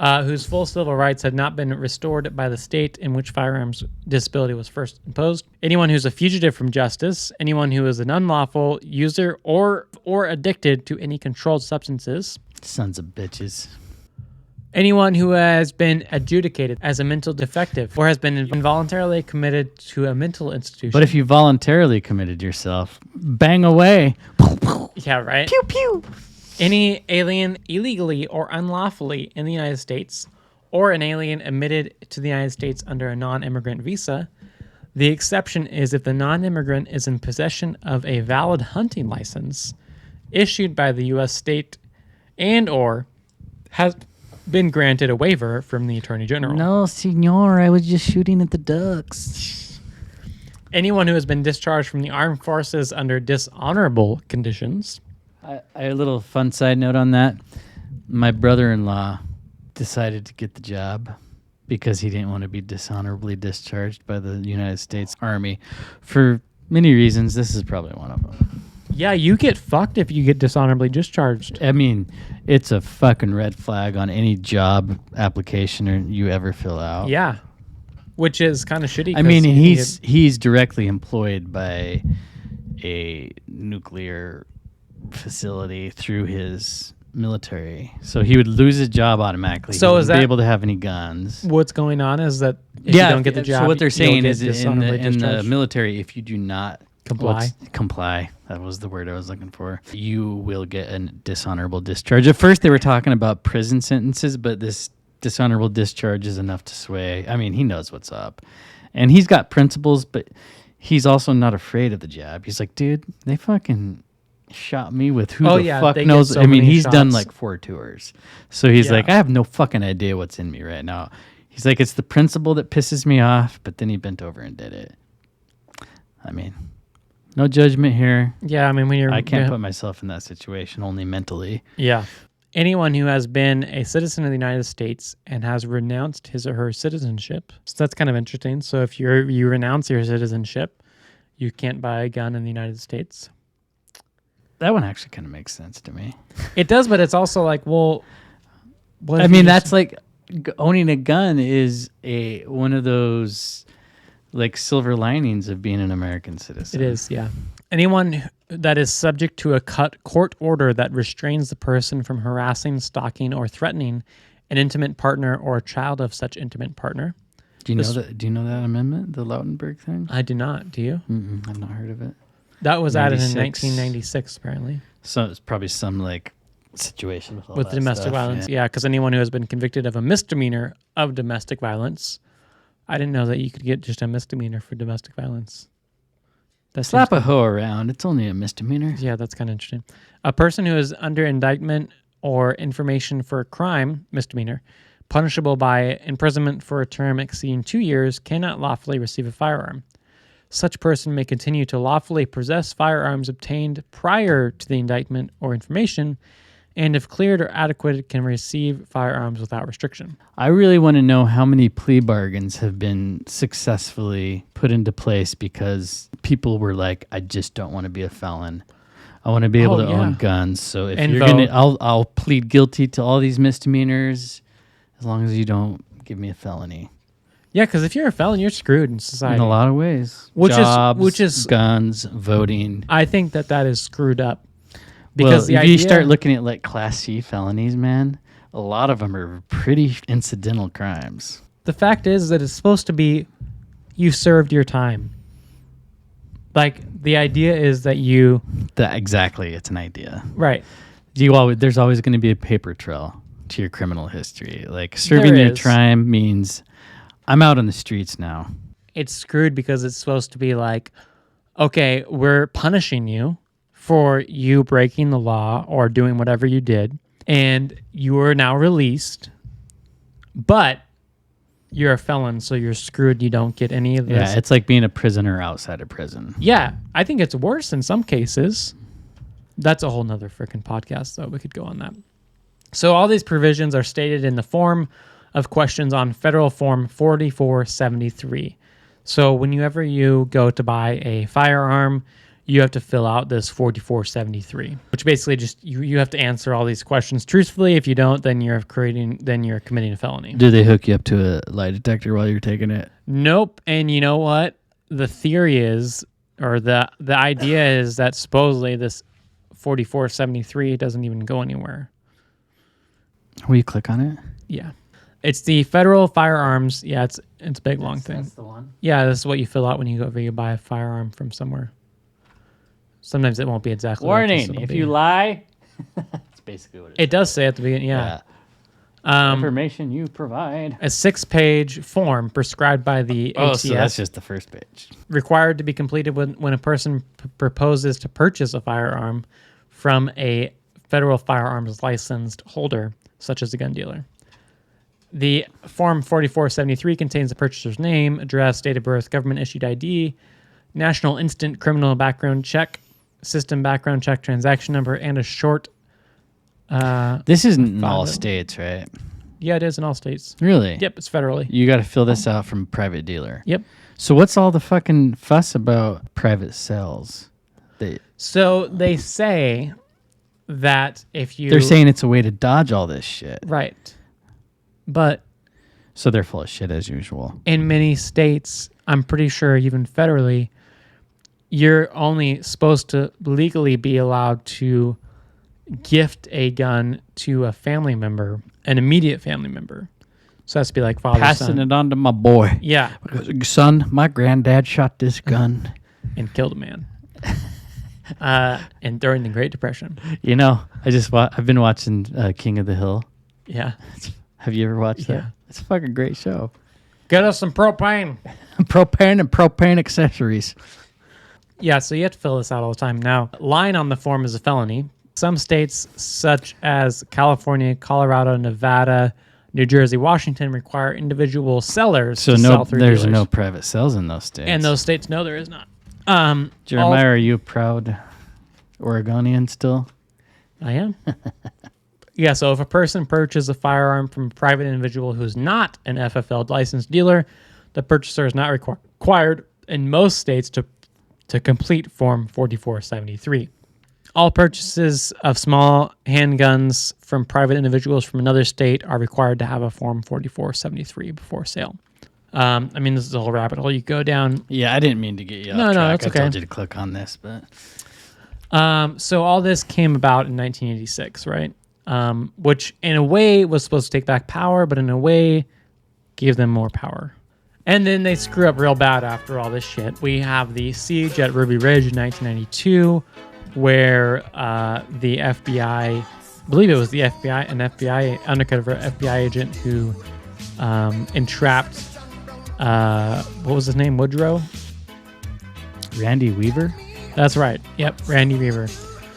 Whose full civil rights had not been restored by the state in which firearms disability was first imposed. Anyone who's a fugitive from justice. Anyone who is an unlawful user or addicted to any controlled substances.
Sons of bitches.
Anyone who has been adjudicated as a mental defective or has been involuntarily committed to a mental institution.
But if you voluntarily committed yourself, bang away.
Yeah, right?
Pew, pew.
Any alien illegally or unlawfully in the United States, or an alien admitted to the United States under a non-immigrant visa. The exception is if the non-immigrant is in possession of a valid hunting license issued by the U.S. state and or has been granted a waiver from the Attorney General.
No, senor, I was just shooting at the ducks.
Anyone who has been discharged from the armed forces under dishonorable conditions.
A little fun side note on that. My brother-in-law decided to get the job because he didn't want to be dishonorably discharged by the United States Army for many reasons. This is probably one of them.
Yeah, you get fucked if you get dishonorably discharged.
I mean, it's a fucking red flag on any job application or you ever fill out.
Yeah, which is kind of shitty.
I mean, he's directly employed by a nuclear facility through his military, so he would lose his job automatically.
So
he
is
wouldn't
that
be able to have any guns?
What's going on is that if you don't get the job,
so what they're saying is in the
discharged.
military, if you do not
comply,
that was the word I was looking for, you will get a dishonorable discharge. At first they were talking about prison sentences, but this dishonorable discharge is enough to sway. I mean, he knows what's up, and he's got principles, but he's also not afraid of the jab. He's like, dude, they fucking shot me with who the fuck knows.
So
I mean, he's
shots.
done like 4 tours, so he's like, I have no fucking idea what's in me right now. He's like, it's the principle that pisses me off, but then he bent over and did it. I mean, no judgment here.
Yeah, I mean,
I can't put myself in that situation, only mentally.
Yeah. Anyone who has been a citizen of the United States and has renounced his or her citizenship. So that's kind of interesting. So if you renounce your citizenship, you can't buy a gun in the United States.
That one actually kind of makes sense to me.
It does, but it's also like, well,
I mean, that's like owning a gun is one of those like silver linings of being an American citizen.
It is, yeah. Anyone that is subject to a court order that restrains the person from harassing, stalking, or threatening an intimate partner or a child of such intimate partner.
Do you know that? Do you know that amendment, the Lautenberg thing?
I do not. Do you?
I've not heard of it.
That was added in 1996, apparently.
So it's probably some like situation with that
domestic
stuff,
violence. Yeah, because anyone who has been convicted of a misdemeanor of domestic violence, I didn't know that you could get just a misdemeanor for domestic violence.
Slap a hoe around. It's only a misdemeanor.
Yeah, that's kind of interesting. A person who is under indictment or information for a crime, misdemeanor, punishable by imprisonment for a term exceeding 2 years, cannot lawfully receive a firearm. Such person may continue to lawfully possess firearms obtained prior to the indictment or information, and if cleared or adequate, can receive firearms without restriction.
I really want to know how many plea bargains have been successfully put into place because people were like, I just don't want to be a felon. I want to be able to own guns. So if you're going to, I'll plead guilty to all these misdemeanors as long as you don't give me a felony.
Yeah, because if you're a felon, you're screwed in society.
In a lot of ways. Jobs, guns, voting.
I think that is screwed up. Because
if you start looking at like Class C felonies, man, a lot of them are pretty incidental crimes.
The fact is that it's supposed to be you served your time. Like the idea is that you...
Exactly, it's an idea.
Right.
There's always going to be a paper trail to your criminal history. Like serving your time means I'm out on the streets now.
It's screwed because it's supposed to be like, okay, we're punishing you for you breaking the law or doing whatever you did, and you are now released, but you're a felon, so you're screwed. You don't get any of this.
Yeah, it's like being a prisoner outside of prison.
Yeah, I think it's worse in some cases. That's a whole nother freaking podcast, though. We could go on that. So all these provisions are stated in the form of questions on Federal Form 4473. So whenever you go to buy a firearm, you have to fill out this 4473, which basically just you have to answer all these questions truthfully. If you don't, then you're committing a felony.
Do they hook you up to a lie detector while you're taking it?
Nope. And you know what? The theory is, or the idea is that supposedly this 4473 doesn't even go anywhere.
Will you click on it?
Yeah. It's the Federal Firearms. Yeah, it's a big long thing.
That's the one?
Yeah, this is what you fill out when you buy a firearm from somewhere. Sometimes it won't be exactly
warning,
like this.
If you lie, that's basically what
it does say at the beginning, yeah.
Information you provide.
A 6-page form prescribed by the ATF.
So that's just the first page.
Required to be completed when a person proposes to purchase a firearm from a federal firearms licensed holder, such as a gun dealer. The Form 4473 contains the purchaser's name, address, date of birth, government-issued ID, national instant criminal background check, system background check, transaction number, and a short...
this isn't in all states, right?
Yeah, it is in all states.
Really?
Yep, it's federally.
You got to fill this out from a private dealer.
Yep.
So what's all the fucking fuss about private sales?
So they say that if you...
They're saying it's a way to dodge all this shit.
Right. But...
So they're full of shit as usual.
In many states, I'm pretty sure even federally, you're only supposed to legally be allowed to gift a gun to a family member, an immediate family member. So that's to be like father,
Passing
son.
it on to my boy.
Yeah.
Son, my granddad shot this gun.
And killed a man. And during the Great Depression.
You know, I've been watching King of the Hill.
Yeah.
Have you ever watched that?
Yeah.
It's a fucking great show.
Get us some propane.
Propane and propane accessories.
Yeah, so you have to fill this out all the time. Now, lying on the form is a felony. Some states, such as California, Colorado, Nevada, New Jersey, Washington, require individual sellers to sell through
there's
dealers.
no private sales in those states.
And those states, no, there is not.
Jeremiah, are you a proud Oregonian still?
I am. Yeah, so if a person purchases a firearm from a private individual who's not an FFL licensed dealer, the purchaser is not required in most states to complete Form 4473. All purchases of small handguns from private individuals from another state are required to have a Form 4473 before sale. I mean, this is a whole rabbit hole you go down.
Yeah, I didn't mean to get you off track.
No, it's okay.
I told you to click on this, but...
So all this came about in 1986, right? Which in a way was supposed to take back power, but in a way gave them more power. And then they screw up real bad after all this shit. We have the siege at Ruby Ridge in 1992, where the FBI, I believe it was the FBI, an FBI undercover FBI agent who entrapped, what was his name, Woodrow?
Randy Weaver?
That's right. Yep, Randy Weaver.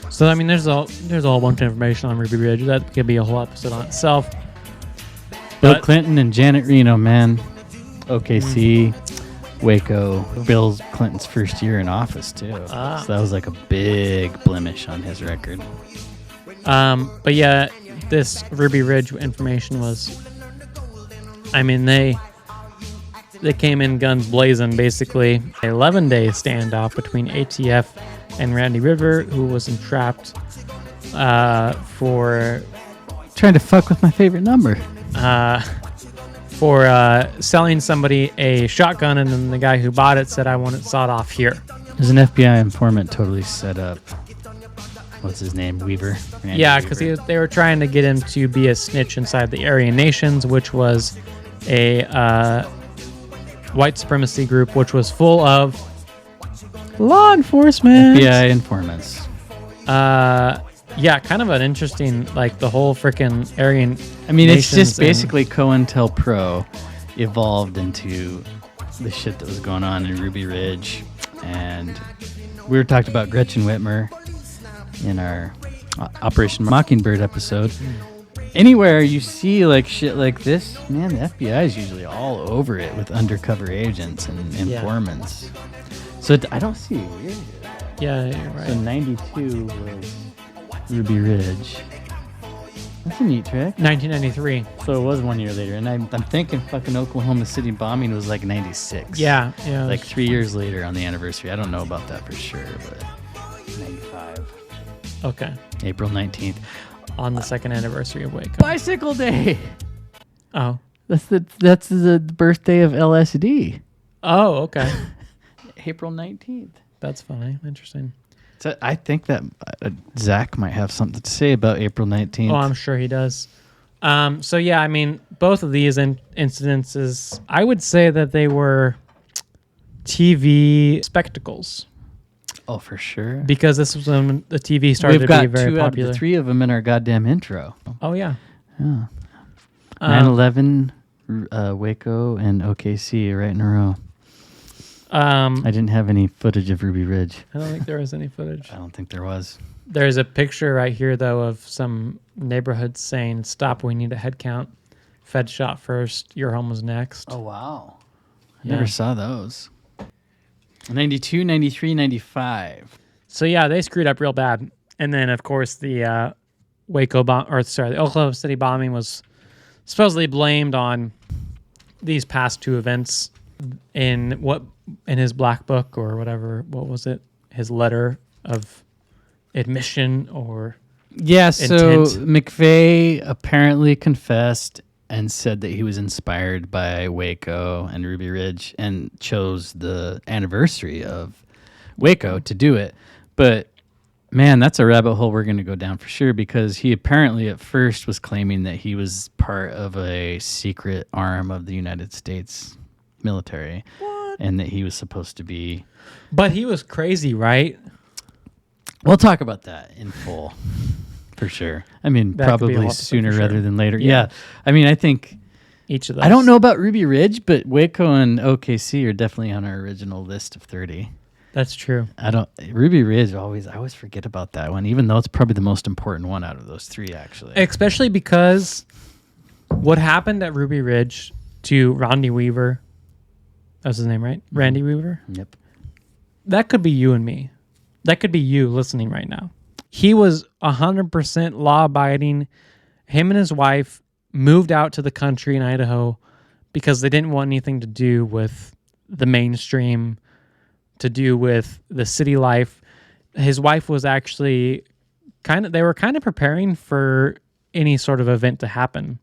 So I mean, there's a whole bunch of information on Ruby Ridge. That could be a whole episode on itself.
Bill Clinton and Janet Reno, man. OKC, Waco. Bill Clinton's first year in office too. So that was like a big blemish on his record.
But yeah, this Ruby Ridge information was, I mean, they came in guns blazing, basically. 11-day standoff between ATF and Randy River, who was entrapped for...
Trying to fuck with my favorite number.
For selling somebody a shotgun, and then the guy who bought it said, I want it sawed off here.
There's an FBI informant totally set up. What's his name? Weaver? Randy
Yeah, because they were trying to get him to be a snitch inside the Aryan Nations, which was a white supremacy group, which was full of law enforcement.
FBI informants.
Yeah, kind of an interesting, like the whole freaking Aryan.
I mean, it's
Nations
just basically COINTELPRO evolved into the shit that was going on in Ruby Ridge. And we were talking about Gretchen Whitmer in our Operation Mockingbird episode. Anywhere you see like shit like this, man, the FBI is usually all over it with undercover agents and informants. So I don't see it weird.
Yeah, you're right.
So 92 was Ruby Ridge. That's a neat track.
1993.
So it was 1 year later. And I'm thinking fucking Oklahoma City bombing was like 96.
Yeah.
Like 3 years later on the anniversary. I don't know about that for sure, but 95.
Okay.
April 19th.
On the second anniversary of Waco.
Bicycle Day!
Oh.
That's the birthday of LSD.
Oh, okay.
April 19th.
That's funny. Interesting.
So I think that Zach might have something to say about April 19th.
Oh, I'm sure he does. So yeah, I mean, both of these incidences, I would say that they were TV spectacles.
Oh, for sure.
Because this was when the TV started to be very popular.
We've got 2 out of the 3 of them in our goddamn intro.
Oh, yeah.
Yeah. 9/11, Waco, and OKC right in a row. I didn't have any footage of Ruby Ridge.
I don't think there was any footage.
I don't think there was.
There's a picture right here, though, of some neighborhoods saying, stop, we need a head count. Fed shot first, your home was next.
Oh, wow. I never saw those. 92, 93, 95.
So, yeah, they screwed up real bad. And then, of course, the the Oklahoma City bombing was supposedly blamed on these past two events in his black book or whatever. What was it? His letter of admission or
so
intent.
McVeigh apparently confessed and said that he was inspired by Waco and Ruby Ridge and chose the anniversary of Waco to do it. But man, that's a rabbit hole we're going to go down for sure, because he apparently at first was claiming that he was part of a secret arm of the United States military.
What?
And that he was supposed to be.
But he was crazy, right?
We'll talk about that in full for sure. I mean,
That could be a
probably
whole
sooner
episode for
rather
sure.
than later.
Yeah.
Yeah. I mean, I think
each of those.
I don't know about Ruby Ridge, but Waco and OKC are definitely on our original list of 30.
That's true.
Ruby Ridge I always forget about that one, even though it's probably the most important one out of those three, actually.
Especially because what happened at Ruby Ridge to Randy Weaver, that's his name, right? Randy Weaver?
Yep.
That could be you and me. That could be you listening right now. He was 100% law-abiding. Him and his wife moved out to the country in Idaho because they didn't want anything to do with the mainstream, to do with the city life. His wife was actually they were kind of preparing for any sort of event to happen.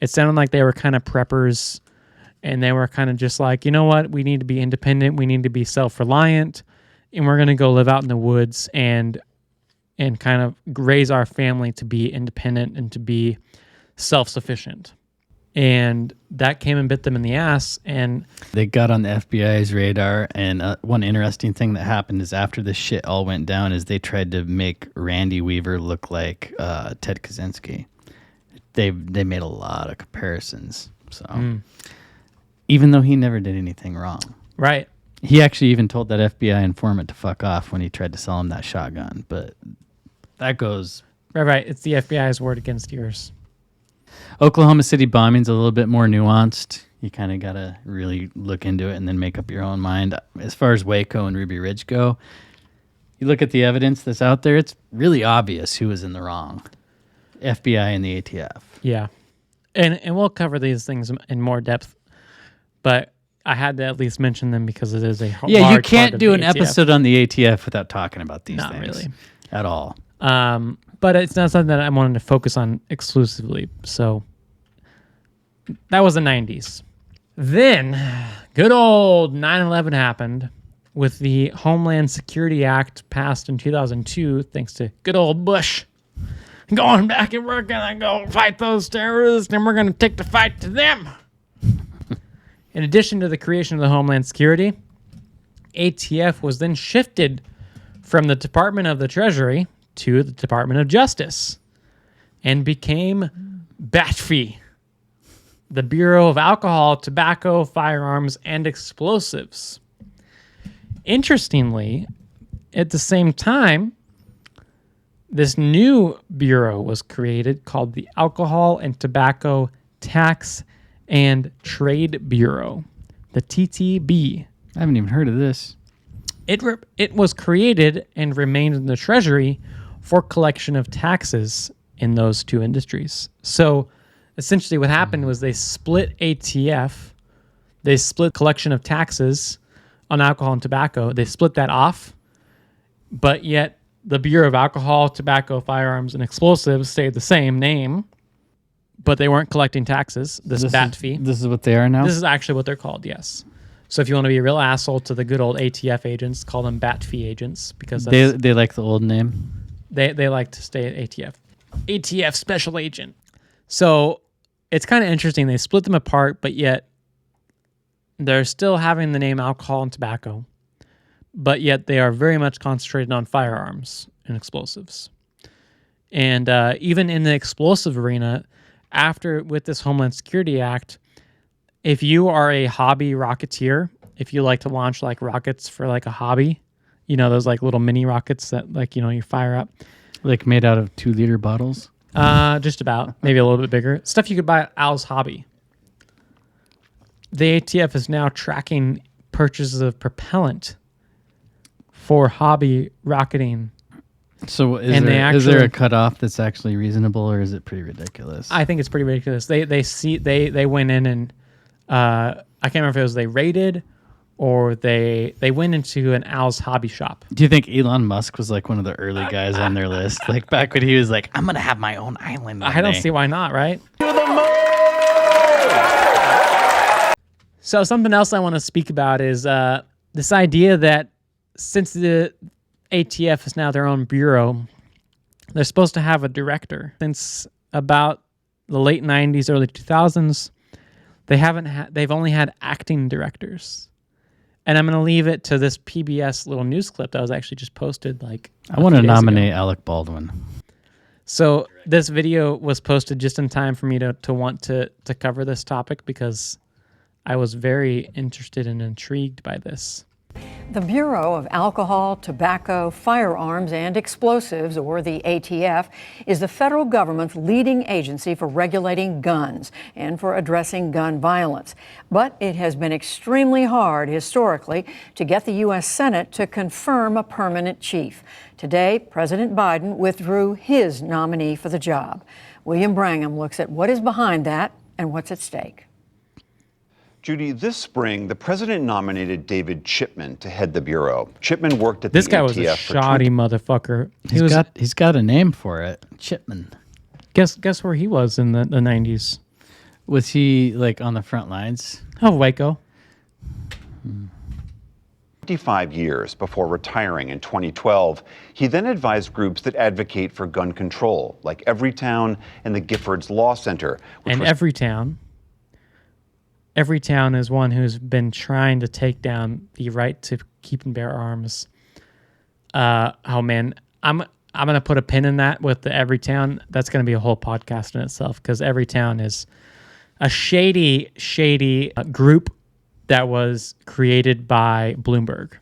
It sounded like they were kind of preppers, and they were kind of just like, you know what? We need to be independent. We need to be self-reliant, and we're going to go live out in the woods and kind of raise our family to be independent and to be self-sufficient. And that came and bit them in the ass. And
they got on the FBI's radar. And one interesting thing that happened is after this shit all went down is they tried to make Randy Weaver look like Ted Kaczynski. They made a lot of comparisons. So even though he never did anything wrong.
Right.
He actually even told that FBI informant to fuck off when he tried to sell him that shotgun. But that goes...
Right. It's the FBI's word against yours.
Oklahoma City bombing's a little bit more nuanced. You kind of got to really look into it and then make up your own mind. As far as Waco and Ruby Ridge go, you look at the evidence that's out there, it's really obvious who was in the wrong. FBI and the ATF.
Yeah. And we'll cover these things in more depth, but I had to at least mention them because it is a large
you can't
part of
do
the
an
ATF.
episode on the ATF without talking about these
Not
things.
really.
At all.
But it's not something that I wanted to focus on exclusively. So that was the 90s. Then good old 9/11 happened with the Homeland Security Act passed in 2002, thanks to good old Bush. Going back and we're going to go fight those terrorists and we're going to take the fight to them. In addition to the creation of the Homeland Security, ATF was then shifted from the Department of the Treasury to the Department of Justice and became BATFI, the Bureau of Alcohol, Tobacco, Firearms, and Explosives. Interestingly, at the same time, this new bureau was created called the Alcohol and Tobacco Tax and Trade Bureau, the TTB.
I haven't even heard of this.
It was created and remained in the Treasury for collection of taxes in those two industries. So essentially what happened was they split ATF, they split collection of taxes on alcohol and tobacco, they split that off, but yet the Bureau of Alcohol, Tobacco, Firearms, and Explosives stayed the same name, but they weren't collecting taxes, this BATFI.
This is what they are now?
This is actually what they're called, yes. So if you want to be a real asshole to the good old ATF agents, call them BATFI agents because that's,
They like the old name?
They like to stay at ATF. ATF Special Agent. So it's kind of interesting. They split them apart, but yet they're still having the name alcohol and tobacco, but yet they are very much concentrated on firearms and explosives. And even in the explosive arena, with this Homeland Security Act, if you are a hobby rocketeer, if you like to launch like rockets for like a hobby, you know, those like little mini rockets that like, you know, you fire up.
Like made out of 2-liter bottles?
Just about. Maybe a little bit bigger. Stuff you could buy at Al's Hobby. The ATF is now tracking purchases of propellant for hobby rocketing
So
And
is there a cutoff that's actually reasonable, or is it pretty ridiculous?
I think it's pretty ridiculous. They went in and I can't remember if it was they raided or they went into an Al's hobby shop.
Do you think Elon Musk was like one of the early guys on their list? Like back when he was like, I'm going to have my own island.
I don't see why not, right? So something else I want to speak about is this idea that since the ATF is now their own bureau, they're supposed to have a director. Since about the late 90s, early 2000s, they've only had acting directors. And I'm going to leave it to this PBS little news clip that was actually just posted
I want to nominate Alec Baldwin.
So this video was posted just in time for me to want to cover this topic because I was very interested and intrigued by this.
The Bureau of Alcohol, Tobacco, Firearms, and Explosives, or the ATF, is the federal government's leading agency for regulating guns and for addressing gun violence. But it has been extremely hard historically to get the U.S. Senate to confirm a permanent chief. Today, President Biden withdrew his nominee for the job. William Brangham looks at what is behind that and what's at stake.
Judy, this spring, the president nominated David Chipman to head the bureau. Chipman worked at
this
the
guy
ATF
was a shoddy motherfucker.
He's got a name for it, Chipman.
Guess where he was in the 90s?
Was he like on the front lines?
Oh, Waco.
25 years before retiring in 2012. He then advised groups that advocate for gun control, like Everytown and the Giffords Law Center.
And Everytown is one who's been trying to take down the right to keep and bear arms. Oh man, I'm gonna put a pin in that with the Everytown. That's gonna be a whole podcast in itself because Everytown is a shady group that was created by Bloomberg.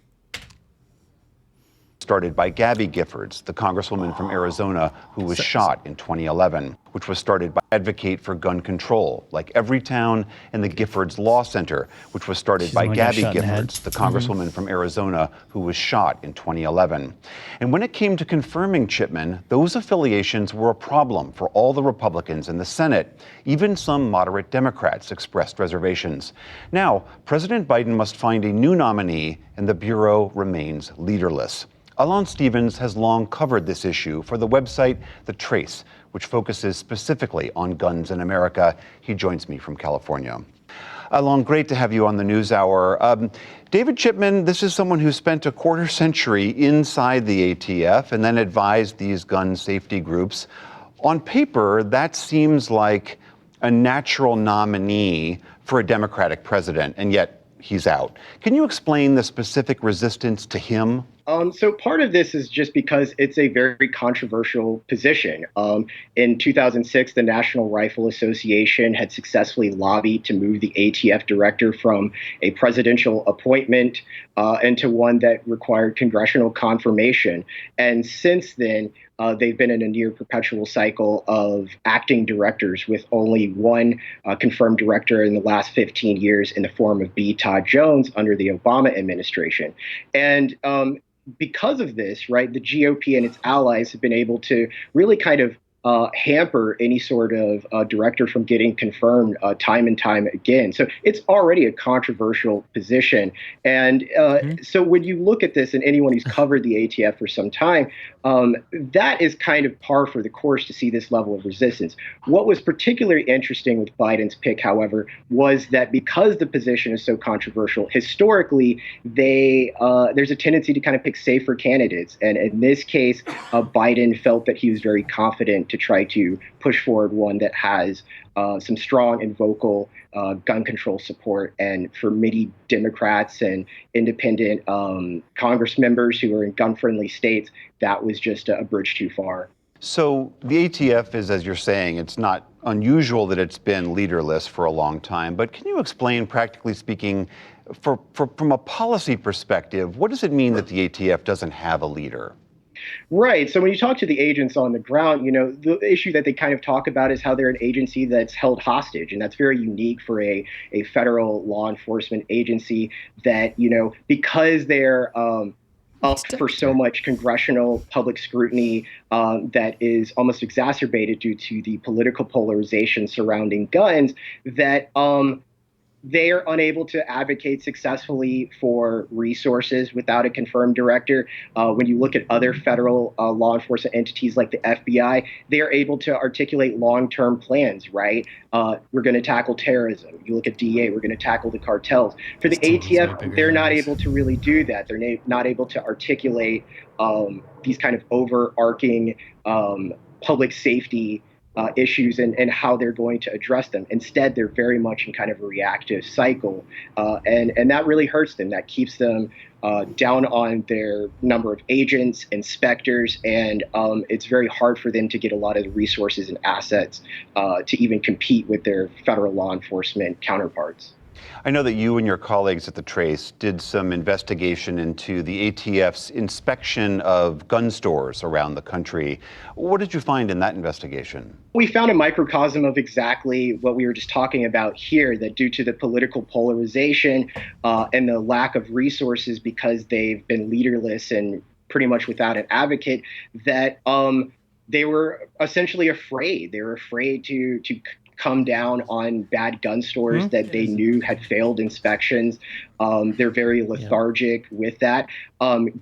Started by Gabby Giffords, the congresswoman from Arizona who was shot in 2011, which was started by Advocate for Gun Control, like Everytown and the Giffords Law Center, which was started by Gabby Giffords, the congresswoman from Arizona who was shot in 2011. And when it came to confirming Chipman, those affiliations were a problem for all the Republicans in the Senate. Even some moderate Democrats expressed reservations. Now, President Biden must find a new nominee, and the Bureau remains leaderless. Alon Stevens has long covered this issue for the website The Trace, which focuses specifically on guns in America. He joins me from California. Alon, great to have you on the NewsHour. David Chipman, this is someone who spent a quarter century inside the ATF and then advised these gun safety groups. On paper, that seems like a natural nominee for a Democratic president, and yet he's out. Can you explain the specific resistance to him?
So part of this is just because it's a very controversial position. In 2006, the National Rifle Association had successfully lobbied to move the ATF director from a presidential appointment into one that required congressional confirmation. And since then, they've been in a near perpetual cycle of acting directors with only one confirmed director in the last 15 years in the form of B. Todd Jones under the Obama administration. And because of this, right, the GOP and its allies have been able to really kind of hamper any sort of director from getting confirmed time and time again. So it's already a controversial position. And so when you look at this, and anyone who's covered the ATF for some time, that is kind of par for the course to see this level of resistance. What was particularly interesting with Biden's pick, however, was that because the position is so controversial, historically, there's a tendency to kind of pick safer candidates. And in this case, Biden felt that he was very confident to try to push forward one that has some strong and vocal gun control support. And for many Democrats and independent Congress members who are in gun-friendly states, that was just a bridge too far.
So the ATF is, as you're saying, it's not unusual that it's been leaderless for a long time. But can you explain, practically speaking, from a policy perspective, what does it mean that the ATF doesn't have a leader?
Right. So when you talk to the agents on the ground, you know, the issue that they kind of talk about is how they're an agency that's held hostage. And that's very unique for a federal law enforcement agency that, you know, because they're for so much congressional public scrutiny that is almost exacerbated due to the political polarization surrounding guns, that they are unable to advocate successfully for resources without a confirmed director. When you look at other federal law enforcement entities like the FBI, they are able to articulate long-term plans, right? We're going to tackle terrorism. You look at DEA, we're going to tackle the cartels. For the ATF, they're not able to really do that. They're not able to articulate these kind of overarching public safety issues and how they're going to address them. Instead, they're very much in kind of a reactive cycle. And that really hurts them. That keeps them down on their number of agents, inspectors, and it's very hard for them to get a lot of the resources and assets to even compete with their federal law enforcement counterparts.
I know that you and your colleagues at the Trace did some investigation into the ATF's inspection of gun stores around the country. What did you find in that investigation?
We found a microcosm of exactly what we were just talking about here, that due to the political polarization and the lack of resources because they've been leaderless and pretty much without an advocate, that they were essentially afraid. They were afraid to come down on bad gun stores that they knew had failed inspections. They're very lethargic with that.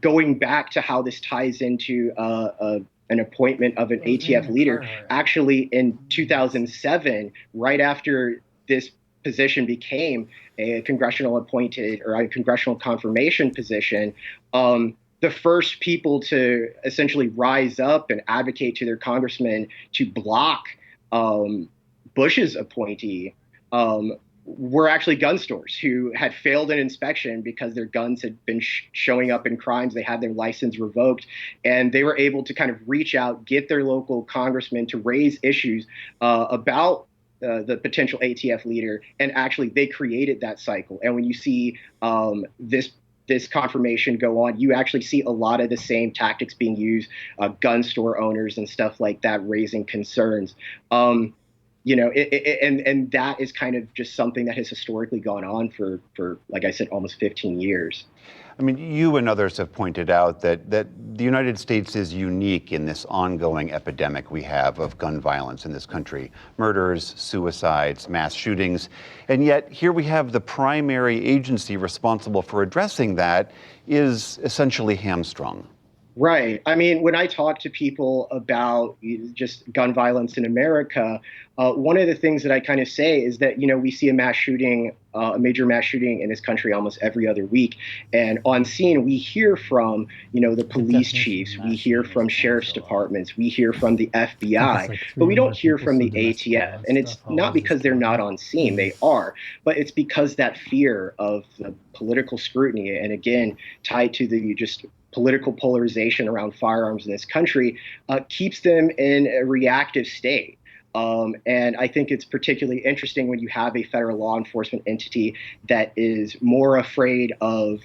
Going back to how this ties into an appointment of an ATF leader, actually in 2007, right after this position became a congressional appointed or a congressional confirmation position, the first people to essentially rise up and advocate to their congressmen to block Bush's appointee were actually gun stores who had failed an inspection because their guns had been showing up in crimes. They had their license revoked, and they were able to kind of reach out, get their local congressmen to raise issues about the potential ATF leader, and actually they created that cycle. And when you see this confirmation go on, you actually see a lot of the same tactics being used, gun store owners and stuff like that raising concerns. You know, and that is kind of just something that has historically gone on for, like I said, almost 15 years.
I mean, you and others have pointed out that the United States is unique in this ongoing epidemic we have of gun violence in this country. Murders, suicides, mass shootings. And yet here we have the primary agency responsible for addressing that is essentially hamstrung.
Right. I mean, when I talk to people about just gun violence in America, one of the things that I kind of say is that, you know, we see a mass shooting, a major mass shooting in this country almost every other week. And on scene, we hear from, you know, the police chiefs, we hear from sheriff's departments, we hear from the FBI, but we don't hear from the ATF. And it's not because they're not on scene, they are, but it's because that fear of the political scrutiny, and again, tied to the just political polarization around firearms in this country, keeps them in a reactive state. And I think it's particularly interesting when you have a federal law enforcement entity that is more afraid of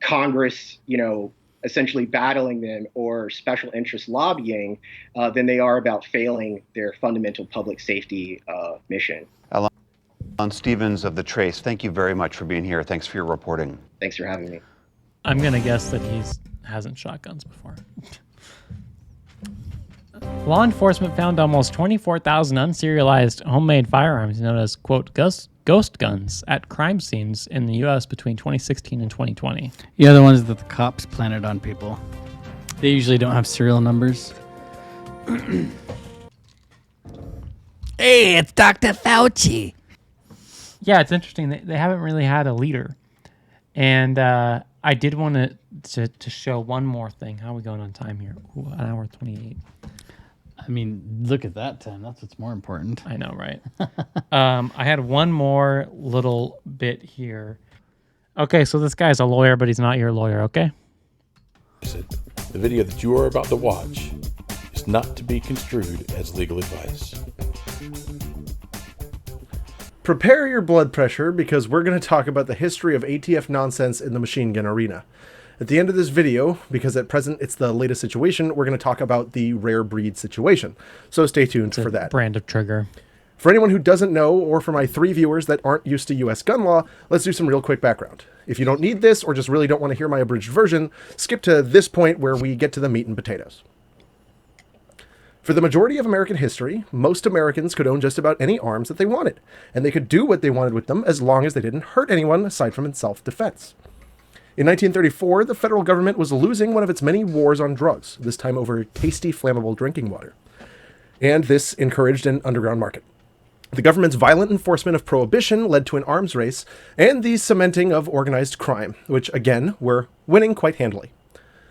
Congress, you know, essentially battling them or special interest lobbying than they are about failing their fundamental public safety mission.
Alan Stevens of The Trace, thank you very much for being here. Thanks for your reporting.
Thanks for having me.
I'm going to guess that hasn't shot guns before. Law enforcement found almost 24,000 unserialized homemade firearms known as, quote, ghost guns at crime scenes in the U.S. between 2016 and 2020.
Yeah, the ones that the cops planted on people. They usually don't have serial numbers.
Hey, it's Dr. Fauci.
Yeah, it's interesting. They haven't really had a leader. And I did want to show one more thing. How are we going on time here? Ooh, an hour 28.
I mean, look at that time. That's what's more important.
I know, right? I had one more little bit here. Okay, so this guy's a lawyer, but he's not your lawyer, okay?
The video that you are about to watch is not to be construed as legal advice.
Prepare your blood pressure because we're going to talk about the history of ATF nonsense in the machine gun arena. At the end of this video, because at present it's the latest situation, we're going to talk about the rare breed situation. So stay tuned for that.
Brand of trigger.
For anyone who doesn't know, or for my 3 viewers that aren't used to US gun law, let's do some real quick background. If you don't need this, or just really don't want to hear my abridged version, skip to this point where we get to the meat and potatoes. For the majority of American history, most Americans could own just about any arms that they wanted, and they could do what they wanted with them as long as they didn't hurt anyone aside from in self-defense. In 1934, the federal government was losing one of its many wars on drugs, this time over tasty, flammable drinking water. And this encouraged an underground market. The government's violent enforcement of prohibition led to an arms race and the cementing of organized crime, which, again, were winning quite handily.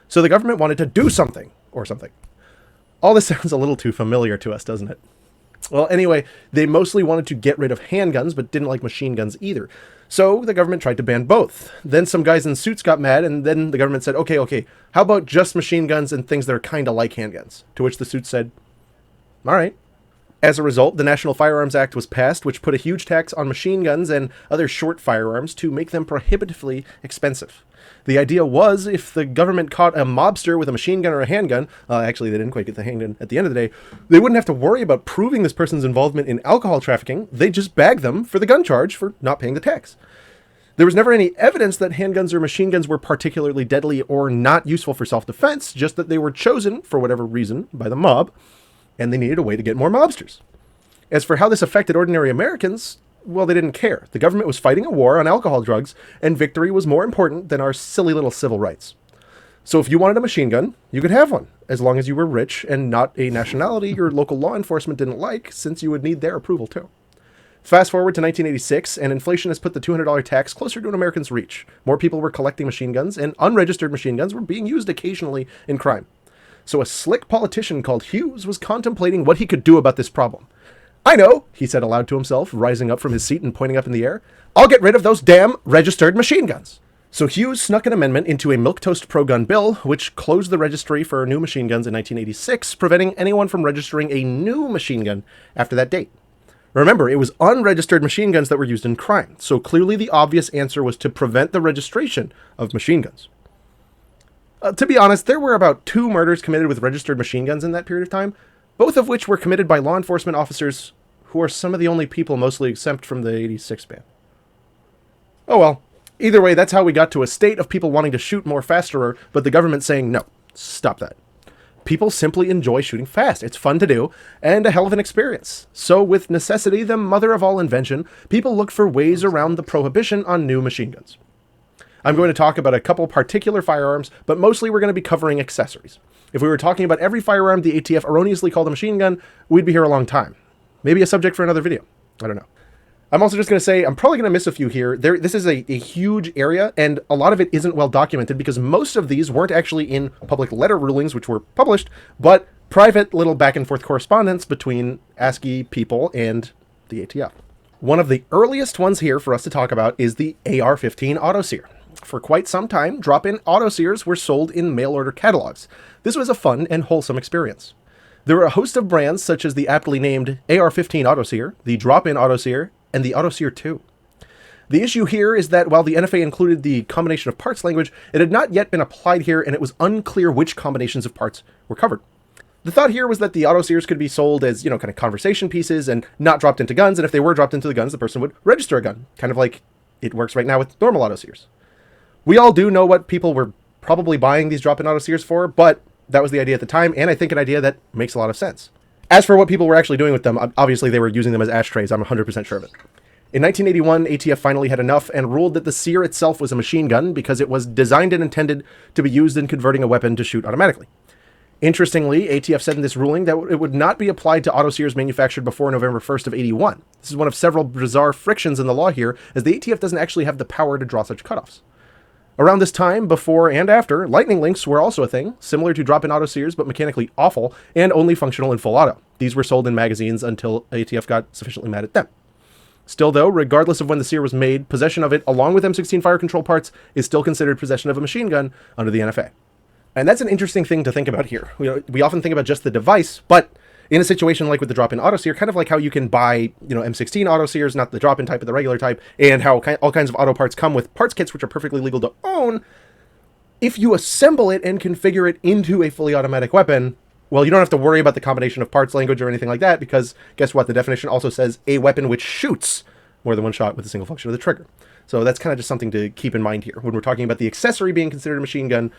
So the government wanted to do something, or something. All this sounds a little too familiar to us, doesn't it? Well, anyway, they mostly wanted to get rid of handguns, but didn't like machine guns either. So the government tried to ban both. Then some guys in suits got mad, and then the government said, okay, how about just machine guns and things that are kind of like handguns? To which the suits said, all right. As a result, the National Firearms Act was passed, which put a huge tax on machine guns and other short firearms to make them prohibitively expensive. The idea was, if the government caught a mobster with a machine gun or a handgun, actually they didn't quite get the handgun at the end of the day, they wouldn't have to worry about proving this person's involvement in alcohol trafficking. They'd just bag them for the gun charge for not paying the tax. There was never any evidence that handguns or machine guns were particularly deadly or not useful for self-defense, just that they were chosen, for whatever reason, by the mob, and they needed a way to get more mobsters. As for how this affected ordinary Americans, well, they didn't care. The government was fighting a war on alcohol drugs, and victory was more important than our silly little civil rights. So if you wanted a machine gun, you could have one, as long as you were rich and not a nationality your local law enforcement didn't like, since you would need their approval too. Fast forward to 1986, and inflation has put the $200 tax closer to an American's reach. More people were collecting machine guns, and unregistered machine guns were being used occasionally in crime. So a slick politician called Hughes was contemplating what he could do about this problem. I know, he said aloud to himself, rising up from his seat and pointing up in the air. I'll get rid of those damn registered machine guns. So Hughes snuck an amendment into a milquetoast pro-gun bill, which closed the registry for new machine guns in 1986, preventing anyone from registering a new machine gun after that date. Remember, it was unregistered machine guns that were used in crime, so clearly the obvious answer was to prevent the registration of machine guns. To be honest, there were about 2 murders committed with registered machine guns in that period of time, both of which were committed by law enforcement officers who are some of the only people mostly exempt from the 86 ban. Oh well, either way, that's how we got to a state of people wanting to shoot more faster, but the government saying, no, stop that. People simply enjoy shooting fast. It's fun to do, and a hell of an experience. So with necessity, the mother of all invention, people look for ways around the prohibition on new machine guns. I'm going to talk about a couple particular firearms, but mostly we're going to be covering accessories. If we were talking about every firearm the ATF erroneously called a machine gun, we'd be here a long time. Maybe a subject for another video. I don't know. I'm also just going to say, I'm probably going to miss a few here. This is a huge area, and a lot of it isn't well documented because most of these weren't actually in public letter rulings, which were published, but private little back and forth correspondence between ASCII people and the ATF. One of the earliest ones here for us to talk about is the AR-15 autoseer. For quite some time, drop-in autoseers were sold in mail-order catalogs. This was a fun and wholesome experience. There were a host of brands such as the aptly named AR-15 autoseer, the drop-in autoseer, and the autoseer 2. The issue here is that while the NFA included the combination of parts language, it had not yet been applied here, and it was unclear which combinations of parts were covered. The thought here was that the autoseers could be sold as, kind of conversation pieces and not dropped into guns, and if they were dropped into the guns, the person would register a gun, kind of like it works right now with normal autoseers. We all do know what people were probably buying these drop-in autoseers for, but that was the idea at the time, and I think an idea that makes a lot of sense. As for what people were actually doing with them, obviously they were using them as ashtrays, I'm 100% sure of it. In 1981, ATF finally had enough and ruled that the seer itself was a machine gun because it was designed and intended to be used in converting a weapon to shoot automatically. Interestingly, ATF said in this ruling that it would not be applied to autoseers manufactured before November 1st of 81. This is one of several bizarre frictions in the law here, as the ATF doesn't actually have the power to draw such cutoffs. Around this time, before and after, lightning links were also a thing, similar to drop-in autoseers but mechanically awful and only functional in full auto. These were sold in magazines until ATF got sufficiently mad at them. Still though, regardless of when the seer was made, possession of it, along with M16 fire control parts, is still considered possession of a machine gun under the NFA. And that's an interesting thing to think about here. We often think about just the device, but in a situation like with the drop-in autoseer, kind of like how you can buy, M16 autoseers, not the drop-in type, but the regular type, and how all kinds of auto parts come with parts kits, which are perfectly legal to own, if you assemble it and configure it into a fully automatic weapon, Well, you don't have to worry about the combination of parts language or anything like that, because guess what? The definition also says a weapon which shoots more than one shot with a single function of the trigger. So that's kind of just something to keep in mind here. When we're talking about the accessory being considered a machine gun,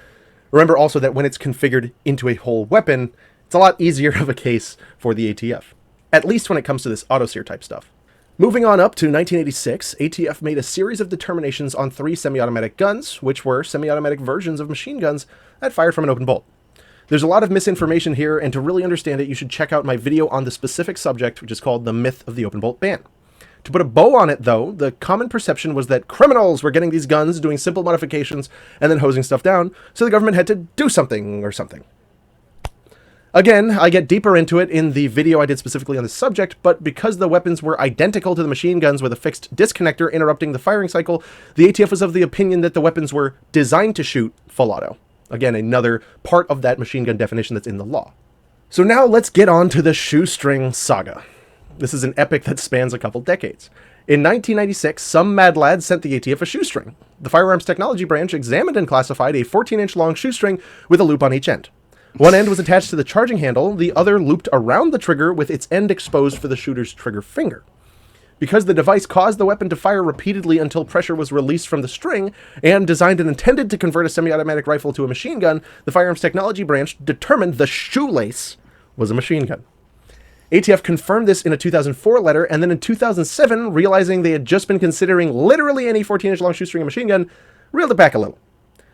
remember also that when it's configured into a whole weapon, it's a lot easier of a case for the ATF, at least when it comes to this autosear type stuff. Moving on up to 1986, ATF made a series of determinations on 3 semi-automatic guns, which were semi-automatic versions of machine guns that fired from an open bolt. There's a lot of misinformation here, and to really understand it, you should check out my video on the specific subject, which is called The Myth of the Open Bolt Ban. To put a bow on it, though, the common perception was that criminals were getting these guns, doing simple modifications, and then hosing stuff down, so the government had to do something or something. Again, I get deeper into it in the video I did specifically on this subject, but because the weapons were identical to the machine guns with a fixed disconnector interrupting the firing cycle, the ATF was of the opinion that the weapons were designed to shoot full auto. Again, another part of that machine gun definition that's in the law. So now let's get on to the shoestring saga. This is an epic that spans a couple decades. In 1996, some mad lads sent the ATF a shoestring. The Firearms Technology Branch examined and classified a 14-inch long shoestring with a loop on each end. One end was attached to the charging handle, the other looped around the trigger with its end exposed for the shooter's trigger finger. Because the device caused the weapon to fire repeatedly until pressure was released from the string, and designed and intended to convert a semi-automatic rifle to a machine gun, the Firearms Technology Branch determined the shoelace was a machine gun. ATF confirmed this in a 2004 letter, and then in 2007, realizing they had just been considering literally any 14-inch long shoestring a machine gun, reeled it back a little.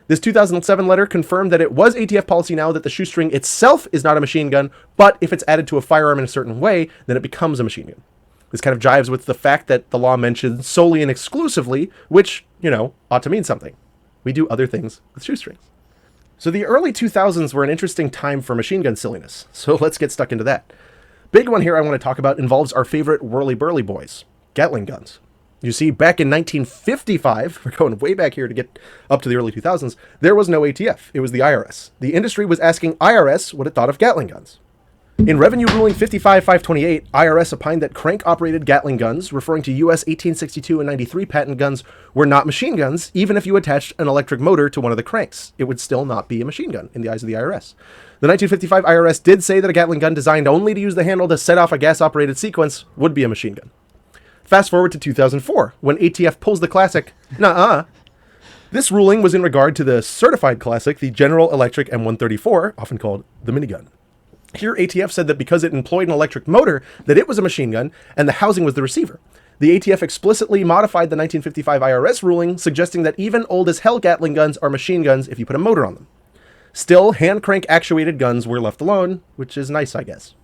This 2007 letter confirmed that it was ATF policy now that the shoestring itself is not a machine gun, but if it's added to a firearm in a certain way, then it becomes a machine gun. This kind of jives with the fact that the law mentions solely and exclusively, which, ought to mean something. We do other things with shoestrings. So the early 2000s were an interesting time for machine gun silliness, so let's get stuck into that. Big one here I want to talk about involves our favorite whirly-burly boys, Gatling guns. You see, back in 1955, we're going way back here to get up to the early 2000s, there was no ATF, it was the IRS. The industry was asking IRS what it thought of Gatling guns. In Revenue Ruling 55-528, IRS opined that crank-operated Gatling guns, referring to US 1862 and 93 patent guns, were not machine guns, even if you attached an electric motor to one of the cranks. It would still not be a machine gun in the eyes of the IRS. The 1955 IRS did say that a Gatling gun designed only to use the handle to set off a gas-operated sequence would be a machine gun. Fast forward to 2004, when ATF pulls the classic, nuh-uh. This ruling was in regard to the certified classic, the General Electric M134, often called the minigun. Here, ATF said that because it employed an electric motor, that it was a machine gun, and the housing was the receiver. The ATF explicitly modified the 1955 IRS ruling, suggesting that even old-as-hell Gatling guns are machine guns if you put a motor on them. Still, hand-crank actuated guns were left alone, which is nice, I guess.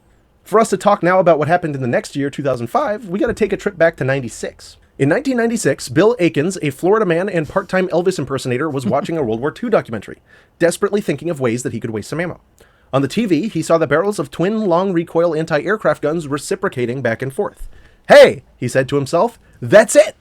For us to talk now about what happened in the next year, 2005, we gotta take a trip back to 96. In 1996, Bill Akins, a Florida man and part-time Elvis impersonator, was watching a World War II documentary, desperately thinking of ways that he could waste some ammo. On the TV, he saw the barrels of twin long-recoil anti-aircraft guns reciprocating back and forth. Hey, he said to himself, that's it!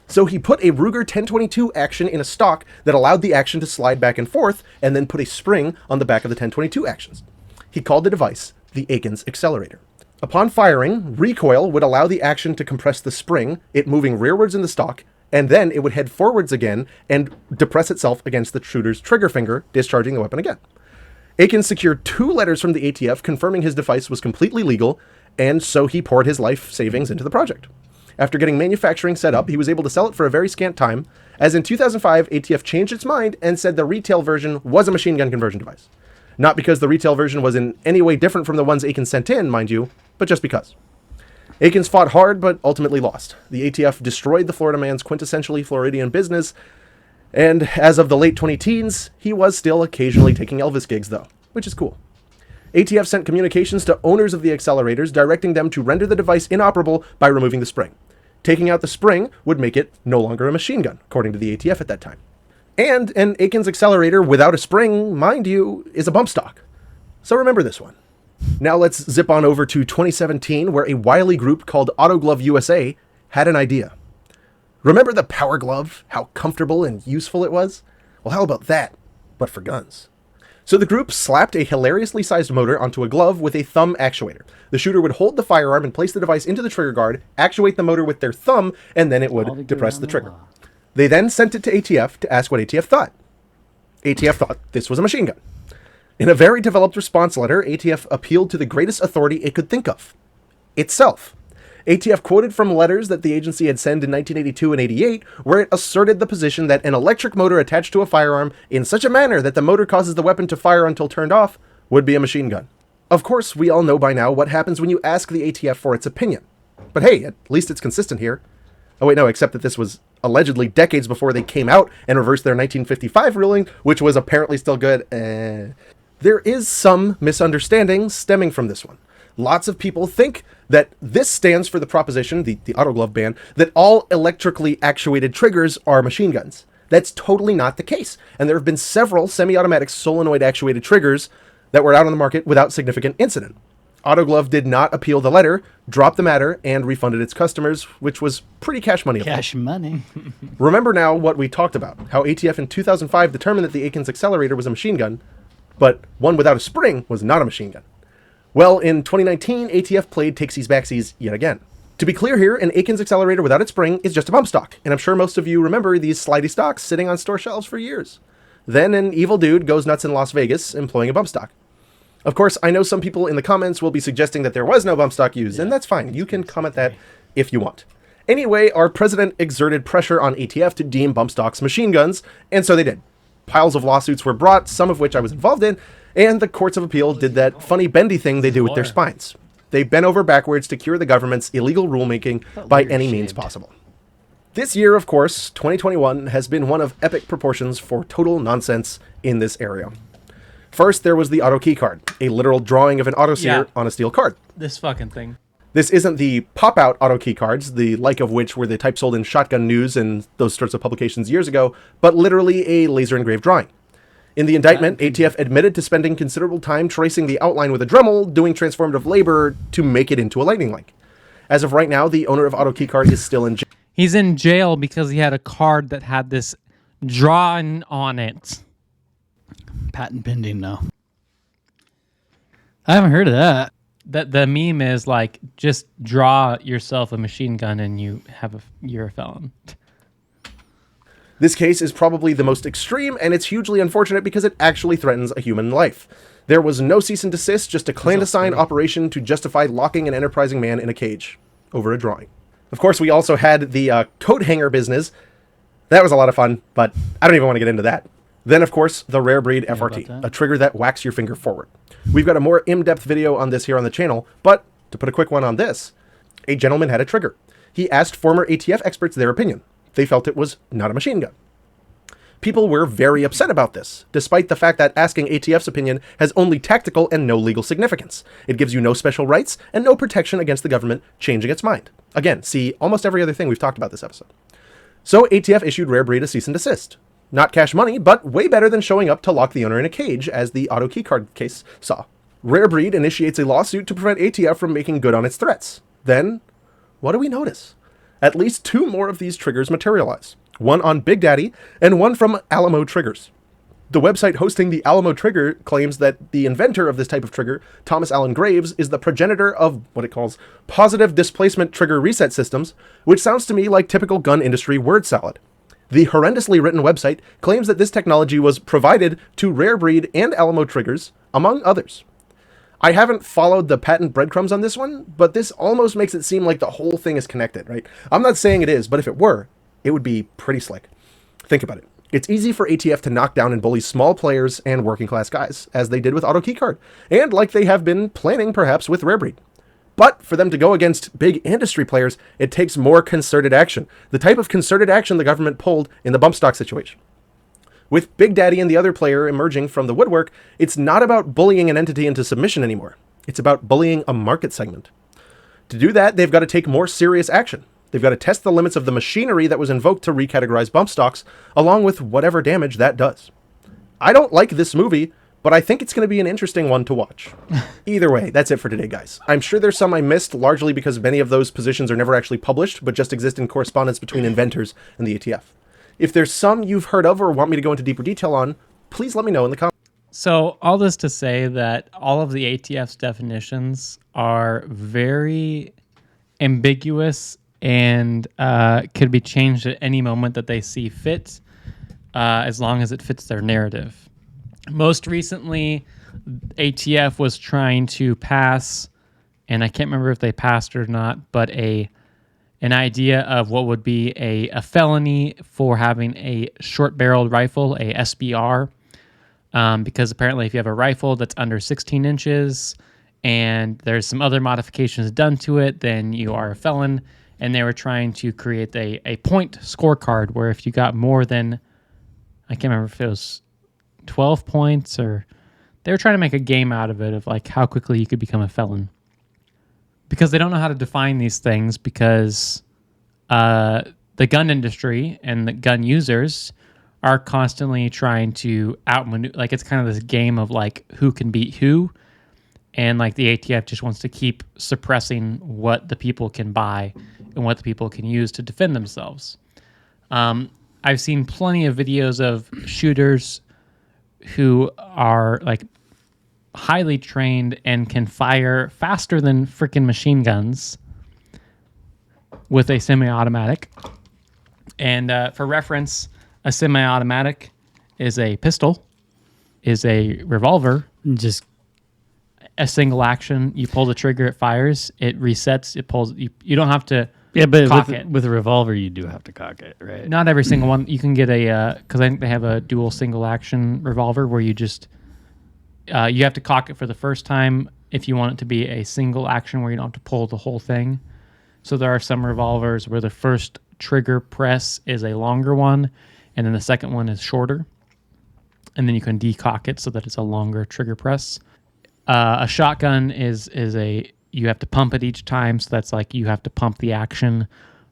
So he put a Ruger 1022 action in a stock that allowed the action to slide back and forth, and then put a spring on the back of the 1022 actions. He called the device the Akins Accelerator. Upon firing, recoil would allow the action to compress the spring, it moving rearwards in the stock, and then it would head forwards again and depress itself against the shooter's trigger finger, discharging the weapon again. Akins secured 2 letters from the ATF confirming his device was completely legal, and so he poured his life savings into the project. After getting manufacturing set up, he was able to sell it for a very scant time, as in 2005, ATF changed its mind and said the retail version was a machine gun conversion device. Not because the retail version was in any way different from the ones Akins sent in, mind you, but just because. Akins fought hard, but ultimately lost. The ATF destroyed the Florida man's quintessentially Floridian business, and as of the late 20-teens, he was still occasionally taking Elvis gigs, though, which is cool. ATF sent communications to owners of the accelerators directing them to render the device inoperable by removing the spring. Taking out the spring would make it no longer a machine gun, according to the ATF at that time. And an Akins accelerator without a spring, mind you, is a bump stock. So remember this one. Now let's zip on over to 2017, where a wily group called Auto Glove USA had an idea. Remember the Power Glove? How comfortable and useful it was? Well, how about that, but for guns? So the group slapped a hilariously sized motor onto a glove with a thumb actuator. The shooter would hold the firearm and place the device into the trigger guard, actuate the motor with their thumb, and then it would depress the trigger. They then sent it to ATF to ask what ATF thought. ATF thought this was a machine gun. In a very developed response letter, ATF appealed to the greatest authority it could think of, itself. ATF quoted from letters that the agency had sent in 1982 and 88, where it asserted the position that an electric motor attached to a firearm in such a manner that the motor causes the weapon to fire until turned off would be a machine gun. Of course, we all know by now what happens when you ask the ATF for its opinion. But hey, at least it's consistent here. Oh wait, no, except that this was allegedly decades before they came out and reversed their 1955 ruling, which was apparently still good. There is some misunderstanding stemming from this one. Lots of people think that this stands for the proposition, the auto glove ban, that all electrically actuated triggers are machine guns. That's totally not the case. And there have been several semi-automatic solenoid actuated triggers that were out on the market without significant incident. Auto Glove did not appeal the letter, dropped the matter, and refunded its customers, which was pretty cash money.
Cash money.
Remember now what we talked about, how ATF in 2005 determined that the Aikens accelerator was a machine gun, but one without a spring was not a machine gun. Well, in 2019, ATF played takesies backsies yet again. To be clear here, an Aikens accelerator without its spring is just a bump stock, and I'm sure most of you remember these slidey stocks sitting on store shelves for years. Then an evil dude goes nuts in Las Vegas employing a bump stock. Of course, I know some people in the comments will be suggesting that there was no bump stock used, and that's fine. You can comment that if you want. Anyway, our president exerted pressure on ATF to deem bump stocks machine guns, and so they did. Piles of lawsuits were brought, some of which I was involved in, and the courts of appeal did that funny bendy thing they do with their spines. They bent over backwards to cure the government's illegal rulemaking by any means possible. This year, of course, 2021, has been one of epic proportions for total nonsense in this area. First, there was the auto key card, a literal drawing of an auto sear on a steel card.
This fucking thing.
This isn't the pop-out auto key cards, the like of which were the type sold in Shotgun News and those sorts of publications years ago, but literally a laser-engraved drawing. In the indictment, ATF admitted to spending considerable time tracing the outline with a Dremel, doing transformative labor to make it into a lightning link. As of right now, the owner of auto key card is still in jail.
He's in jail because he had a card that had this drawing on it.
Patent pending now. I haven't heard of that.
The meme is like, just draw yourself a machine gun and you're a felon.
This case is probably the most extreme, and it's hugely unfortunate because it actually threatens a human life. There was no cease and desist, just a clandestine operation to justify locking an enterprising man in a cage over a drawing. Of course, we also had the coat hanger business. That was a lot of fun, but I don't even want to get into that. Then, of course, the rare breed FRT, a trigger that whacks your finger forward. We've got a more in-depth video on this here on the channel, but to put a quick one on this, a gentleman had a trigger. He asked former ATF experts their opinion. They felt it was not a machine gun. People were very upset about this, despite the fact that asking ATF's opinion has only tactical and no legal significance. It gives you no special rights and no protection against the government changing its mind. Again, see almost every other thing we've talked about this episode. So ATF issued Rare Breed a cease and desist. Not cash money, but way better than showing up to lock the owner in a cage, as the auto keycard case saw. Rare Breed initiates a lawsuit to prevent ATF from making good on its threats. Then, what do we notice? At least 2 more of these triggers materialize. One on Big Daddy, and one from Alamo Triggers. The website hosting the Alamo Trigger claims that the inventor of this type of trigger, Thomas Allen Graves, is the progenitor of what it calls positive displacement trigger reset systems, which sounds to me like typical gun industry word salad. The horrendously written website claims that this technology was provided to Rare Breed and Alamo Triggers, among others. I haven't followed the patent breadcrumbs on this one, but this almost makes it seem like the whole thing is connected, right? I'm not saying it is, but if it were, it would be pretty slick. Think about it. It's easy for ATF to knock down and bully small players and working class guys, as they did with Auto Keycard, and like they have been planning perhaps with Rare Breed. But for them to go against big industry players, it takes more concerted action. The type of concerted action the government pulled in the bump stock situation. With Big Daddy and the other player emerging from the woodwork, it's not about bullying an entity into submission anymore. It's about bullying a market segment. To do that, they've got to take more serious action. They've got to test the limits of the machinery that was invoked to recategorize bump stocks, along with whatever damage that does. I don't like this movie, but I think it's going to be an interesting one to watch. Either way, that's it for today, guys. I'm sure there's some I missed, largely because many of those positions are never actually published, but just exist in correspondence between inventors and the ATF. If there's some you've heard of or want me to go into deeper detail on, please let me know in the comments.
So all this to say that all of the ATF's definitions are very ambiguous and could be changed at any moment that they see fit, as long as it fits their narrative. Most recently, ATF was trying to pass, and I can't remember if they passed or not, but an idea of what would be a felony for having a short-barreled rifle, a SBR, because apparently if you have a rifle that's under 16 inches and there's some other modifications done to it, then you are a felon. And they were trying to create a point scorecard where if you got more than, I can't remember if it was 12 points, or they were trying to make a game out of it of like how quickly you could become a felon. Because they don't know how to define these things, because the gun industry and the gun users are constantly trying to outmaneuver. Like, it's kind of this game of like who can beat who. And like the ATF just wants to keep suppressing what the people can buy and what the people can use to defend themselves. I've seen plenty of videos of shooters who are like highly trained and can fire faster than freaking machine guns with a semi-automatic. And for reference, a semi-automatic is a pistol, is a revolver.
Just
a single action. You pull the trigger, it fires, it resets, it pulls. You don't have to
but
cock it.
With a revolver, you do have to cock it, right?
Not every single one. You can get because I think they have a dual single action revolver where you just, you have to cock it for the first time if you want it to be a single action where you don't have to pull the whole thing. So there are some revolvers where the first trigger press is a longer one and then the second one is shorter. And then you can decock it so that it's a longer trigger press. A shotgun is you have to pump it each time, so that's like you have to pump the action.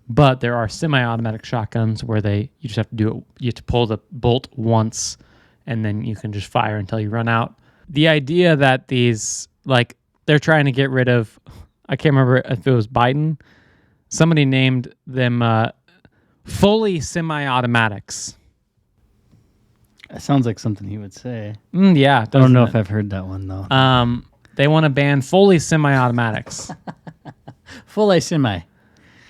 But there are semi-automatic shotguns where you just have to do it. You have to pull the bolt once, and then you can just fire until you run out. The idea that these, like, they're trying to get rid of, I can't remember if it was Biden. Somebody named them fully semi-automatics.
That sounds like something he would say.
Yeah.
I don't know if I've heard that one, though.
They want to ban fully semi-automatics.
Fully semi.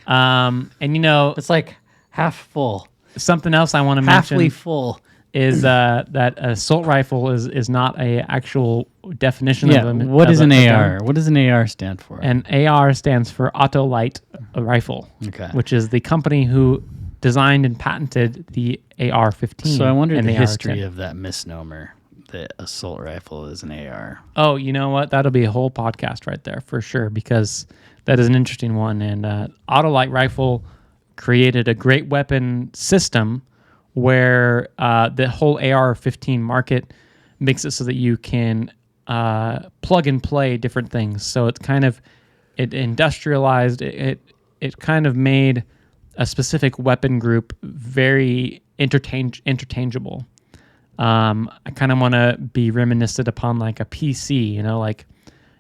And, you know...
It's like half full.
Something else I want to mention...
Halfly full.
Is that assault rifle is not a actual definition of them.
What is an AR? What does an AR stand for?
An AR stands for Auto Light Rifle, which is the company who designed and patented the AR-15.
So I wonder
and
the history
AR-10.
of that misnomer, that assault rifle is an AR.
Oh, you know what? That'll be a whole podcast right there for sure, because that is an interesting one. And Auto Light Rifle created a great weapon system where the whole AR-15 market makes it so that you can plug and play different things. So it's kind of, it industrialized, it kind of made a specific weapon group very interchangeable. I kind of want to be reminiscent upon like a PC, you know, like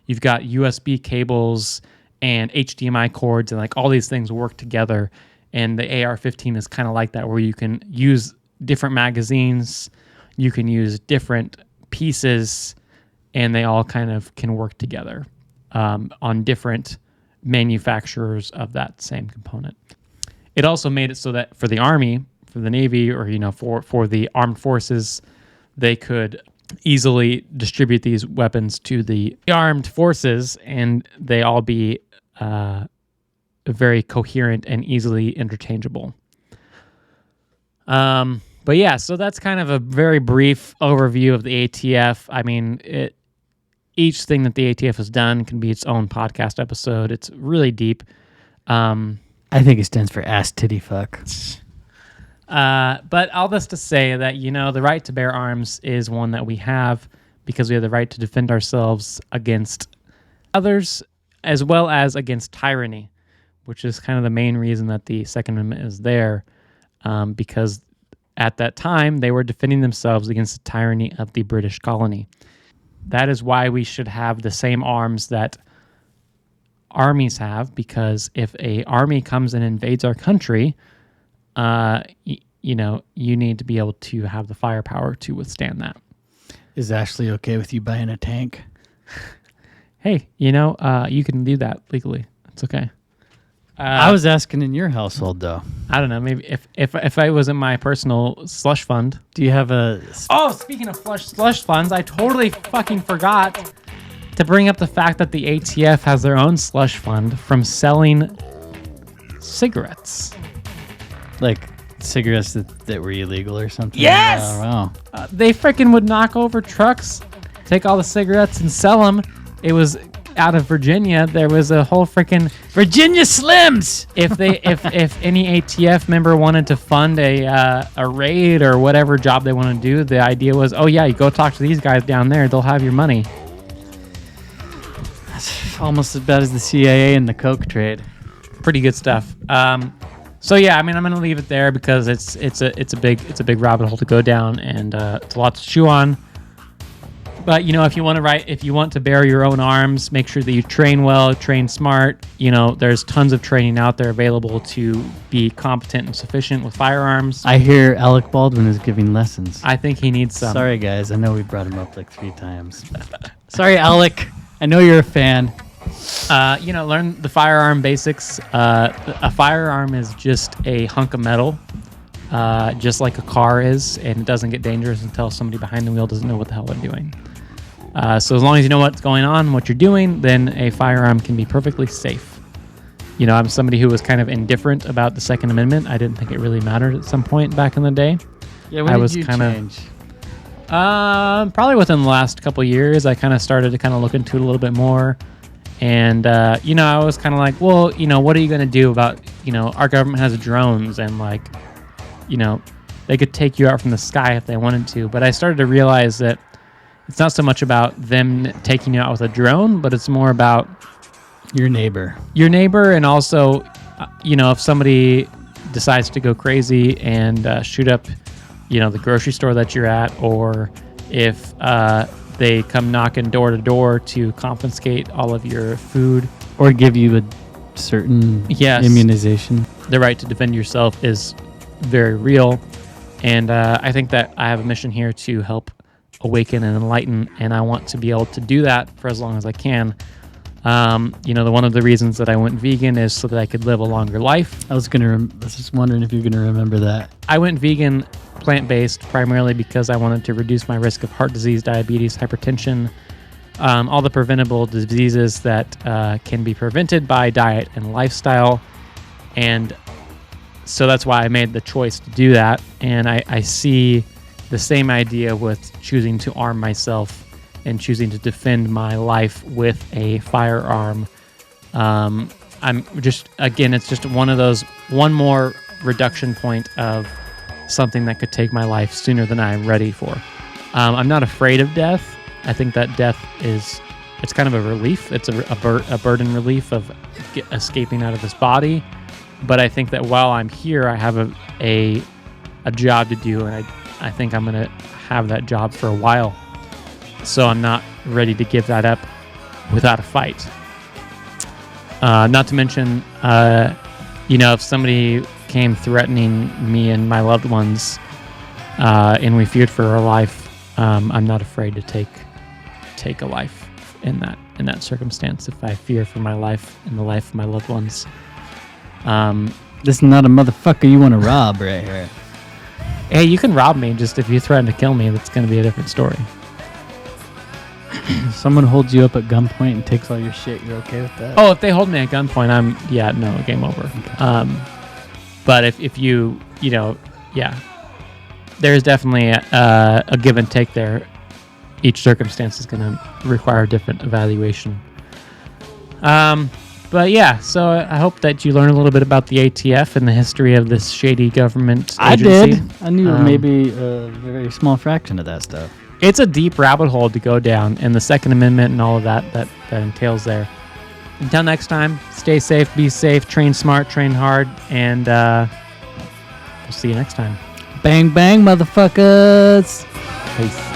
you've got USB cables and HDMI cords and like all these things work together. And the AR-15 is kind of like that, where you can use different magazines, you can use different pieces, and they all kind of can work together on different manufacturers of that same component. It also made it so that for the Army, for the Navy, or you know, for the armed forces, they could easily distribute these weapons to the armed forces, and they all be very coherent and easily interchangeable. But yeah, so that's kind of a very brief overview of the ATF. I mean, each thing that the ATF has done can be its own podcast episode. It's really deep.
I think it stands for ass titty fuck.
But all this to say that, you know, the right to bear arms is one that we have because we have the right to defend ourselves against others as well as against tyranny, which is kind of the main reason that the Second Amendment is there, because at that time they were defending themselves against the tyranny of the British colony. That is why we should have the same arms that armies have, because if a army comes and invades our country, you know, you need to be able to have the firepower to withstand that.
Is Ashley okay with you buying a tank?
Hey, you know, you can do that legally. It's okay.
I was asking in your household, though.
I don't know. Maybe if I was in my personal slush fund.
Do you have a...
Oh, speaking of slush funds, I totally fucking forgot to bring up the fact that the ATF has their own slush fund from selling cigarettes.
Like cigarettes that were illegal or something?
Yes!
Oh, wow.
They freaking would knock over trucks, take all the cigarettes and sell them. It was out of Virginia. There was a whole freaking
Virginia Slims.
If any ATF member wanted to fund a raid or whatever job they want to do, the idea was, oh yeah, you go talk to these guys down there. They'll have your money.
That's almost as bad as the CIA and the coke trade.
Pretty good stuff. So yeah, I mean, I'm gonna leave it there because it's a big rabbit hole to go down, and it's a lot to chew on. But if you want to bear your own arms, make sure that you train well, train smart. There's tons of training out there available to be competent and sufficient with firearms.
I hear Alec Baldwin is giving lessons.
I think he needs some.
Sorry, guys. I know we brought him up like 3 times. Sorry, Alec. I know you're a fan.
Learn the firearm basics. A firearm is just a hunk of metal, just like a car is, and it doesn't get dangerous until somebody behind the wheel doesn't know what the hell they're doing. So as long as you know what's going on, what you're doing, then a firearm can be perfectly safe. I'm somebody who was kind of indifferent about the Second Amendment. I didn't think it really mattered at some point back in the day.
Yeah, when did you change?
Probably within the last couple of years, I kind of started to kind of look into it a little bit more. And, I was kind of like, well, what are you going to do about, our government has drones and they could take you out from the sky if they wanted to. But I started to realize that it's not so much about them taking you out with a drone, but it's more about
your neighbor.
And also, if somebody decides to go crazy and shoot up, the grocery store that you're at, or if they come knocking door to door to confiscate all of your food.
Or give you a certain immunization.
The right to defend yourself is very real. And I think that I have a mission here to help awaken and enlighten, and I want to be able to do that for as long as I can. One of the reasons that I went vegan is so that I could live a longer life.
I was just wondering if you're going to remember that.
I went vegan, plant-based, primarily because I wanted to reduce my risk of heart disease, diabetes, hypertension, all the preventable diseases that can be prevented by diet and lifestyle. And so that's why I made the choice to do that. And I see the same idea with choosing to arm myself and choosing to defend my life with a firearm. It's just one more reduction point of something that could take my life sooner than I'm ready for. I'm not afraid of death. I think that death it's kind of a relief. It's a burden relief of escaping out of this body. But I think that while I'm here, I have a job to do, and I think I'm going to have that job for a while. So I'm not ready to give that up without a fight. Not to mention, if somebody came threatening me and my loved ones, and we feared for our life, I'm not afraid to take a life in that circumstance if I fear for my life and the life of my loved ones.
This is not a motherfucker you want to rob right here.
Hey, you can rob me, just if you threaten to kill me, that's going to be a different story.
Someone holds you up at gunpoint and takes all your shit, you're okay with that?
Oh, if they hold me at gunpoint, game over. Okay. But if you there's definitely a give and take there. Each circumstance is going to require a different evaluation. But yeah, so I hope that you learn a little bit about the ATF and the history of this shady government agency.
I did. I knew maybe a very small fraction of that stuff.
It's a deep rabbit hole to go down, and the Second Amendment and all of that entails there. Until next time, stay safe, be safe, train smart, train hard, and we'll see you next time.
Bang, bang, motherfuckers.
Peace.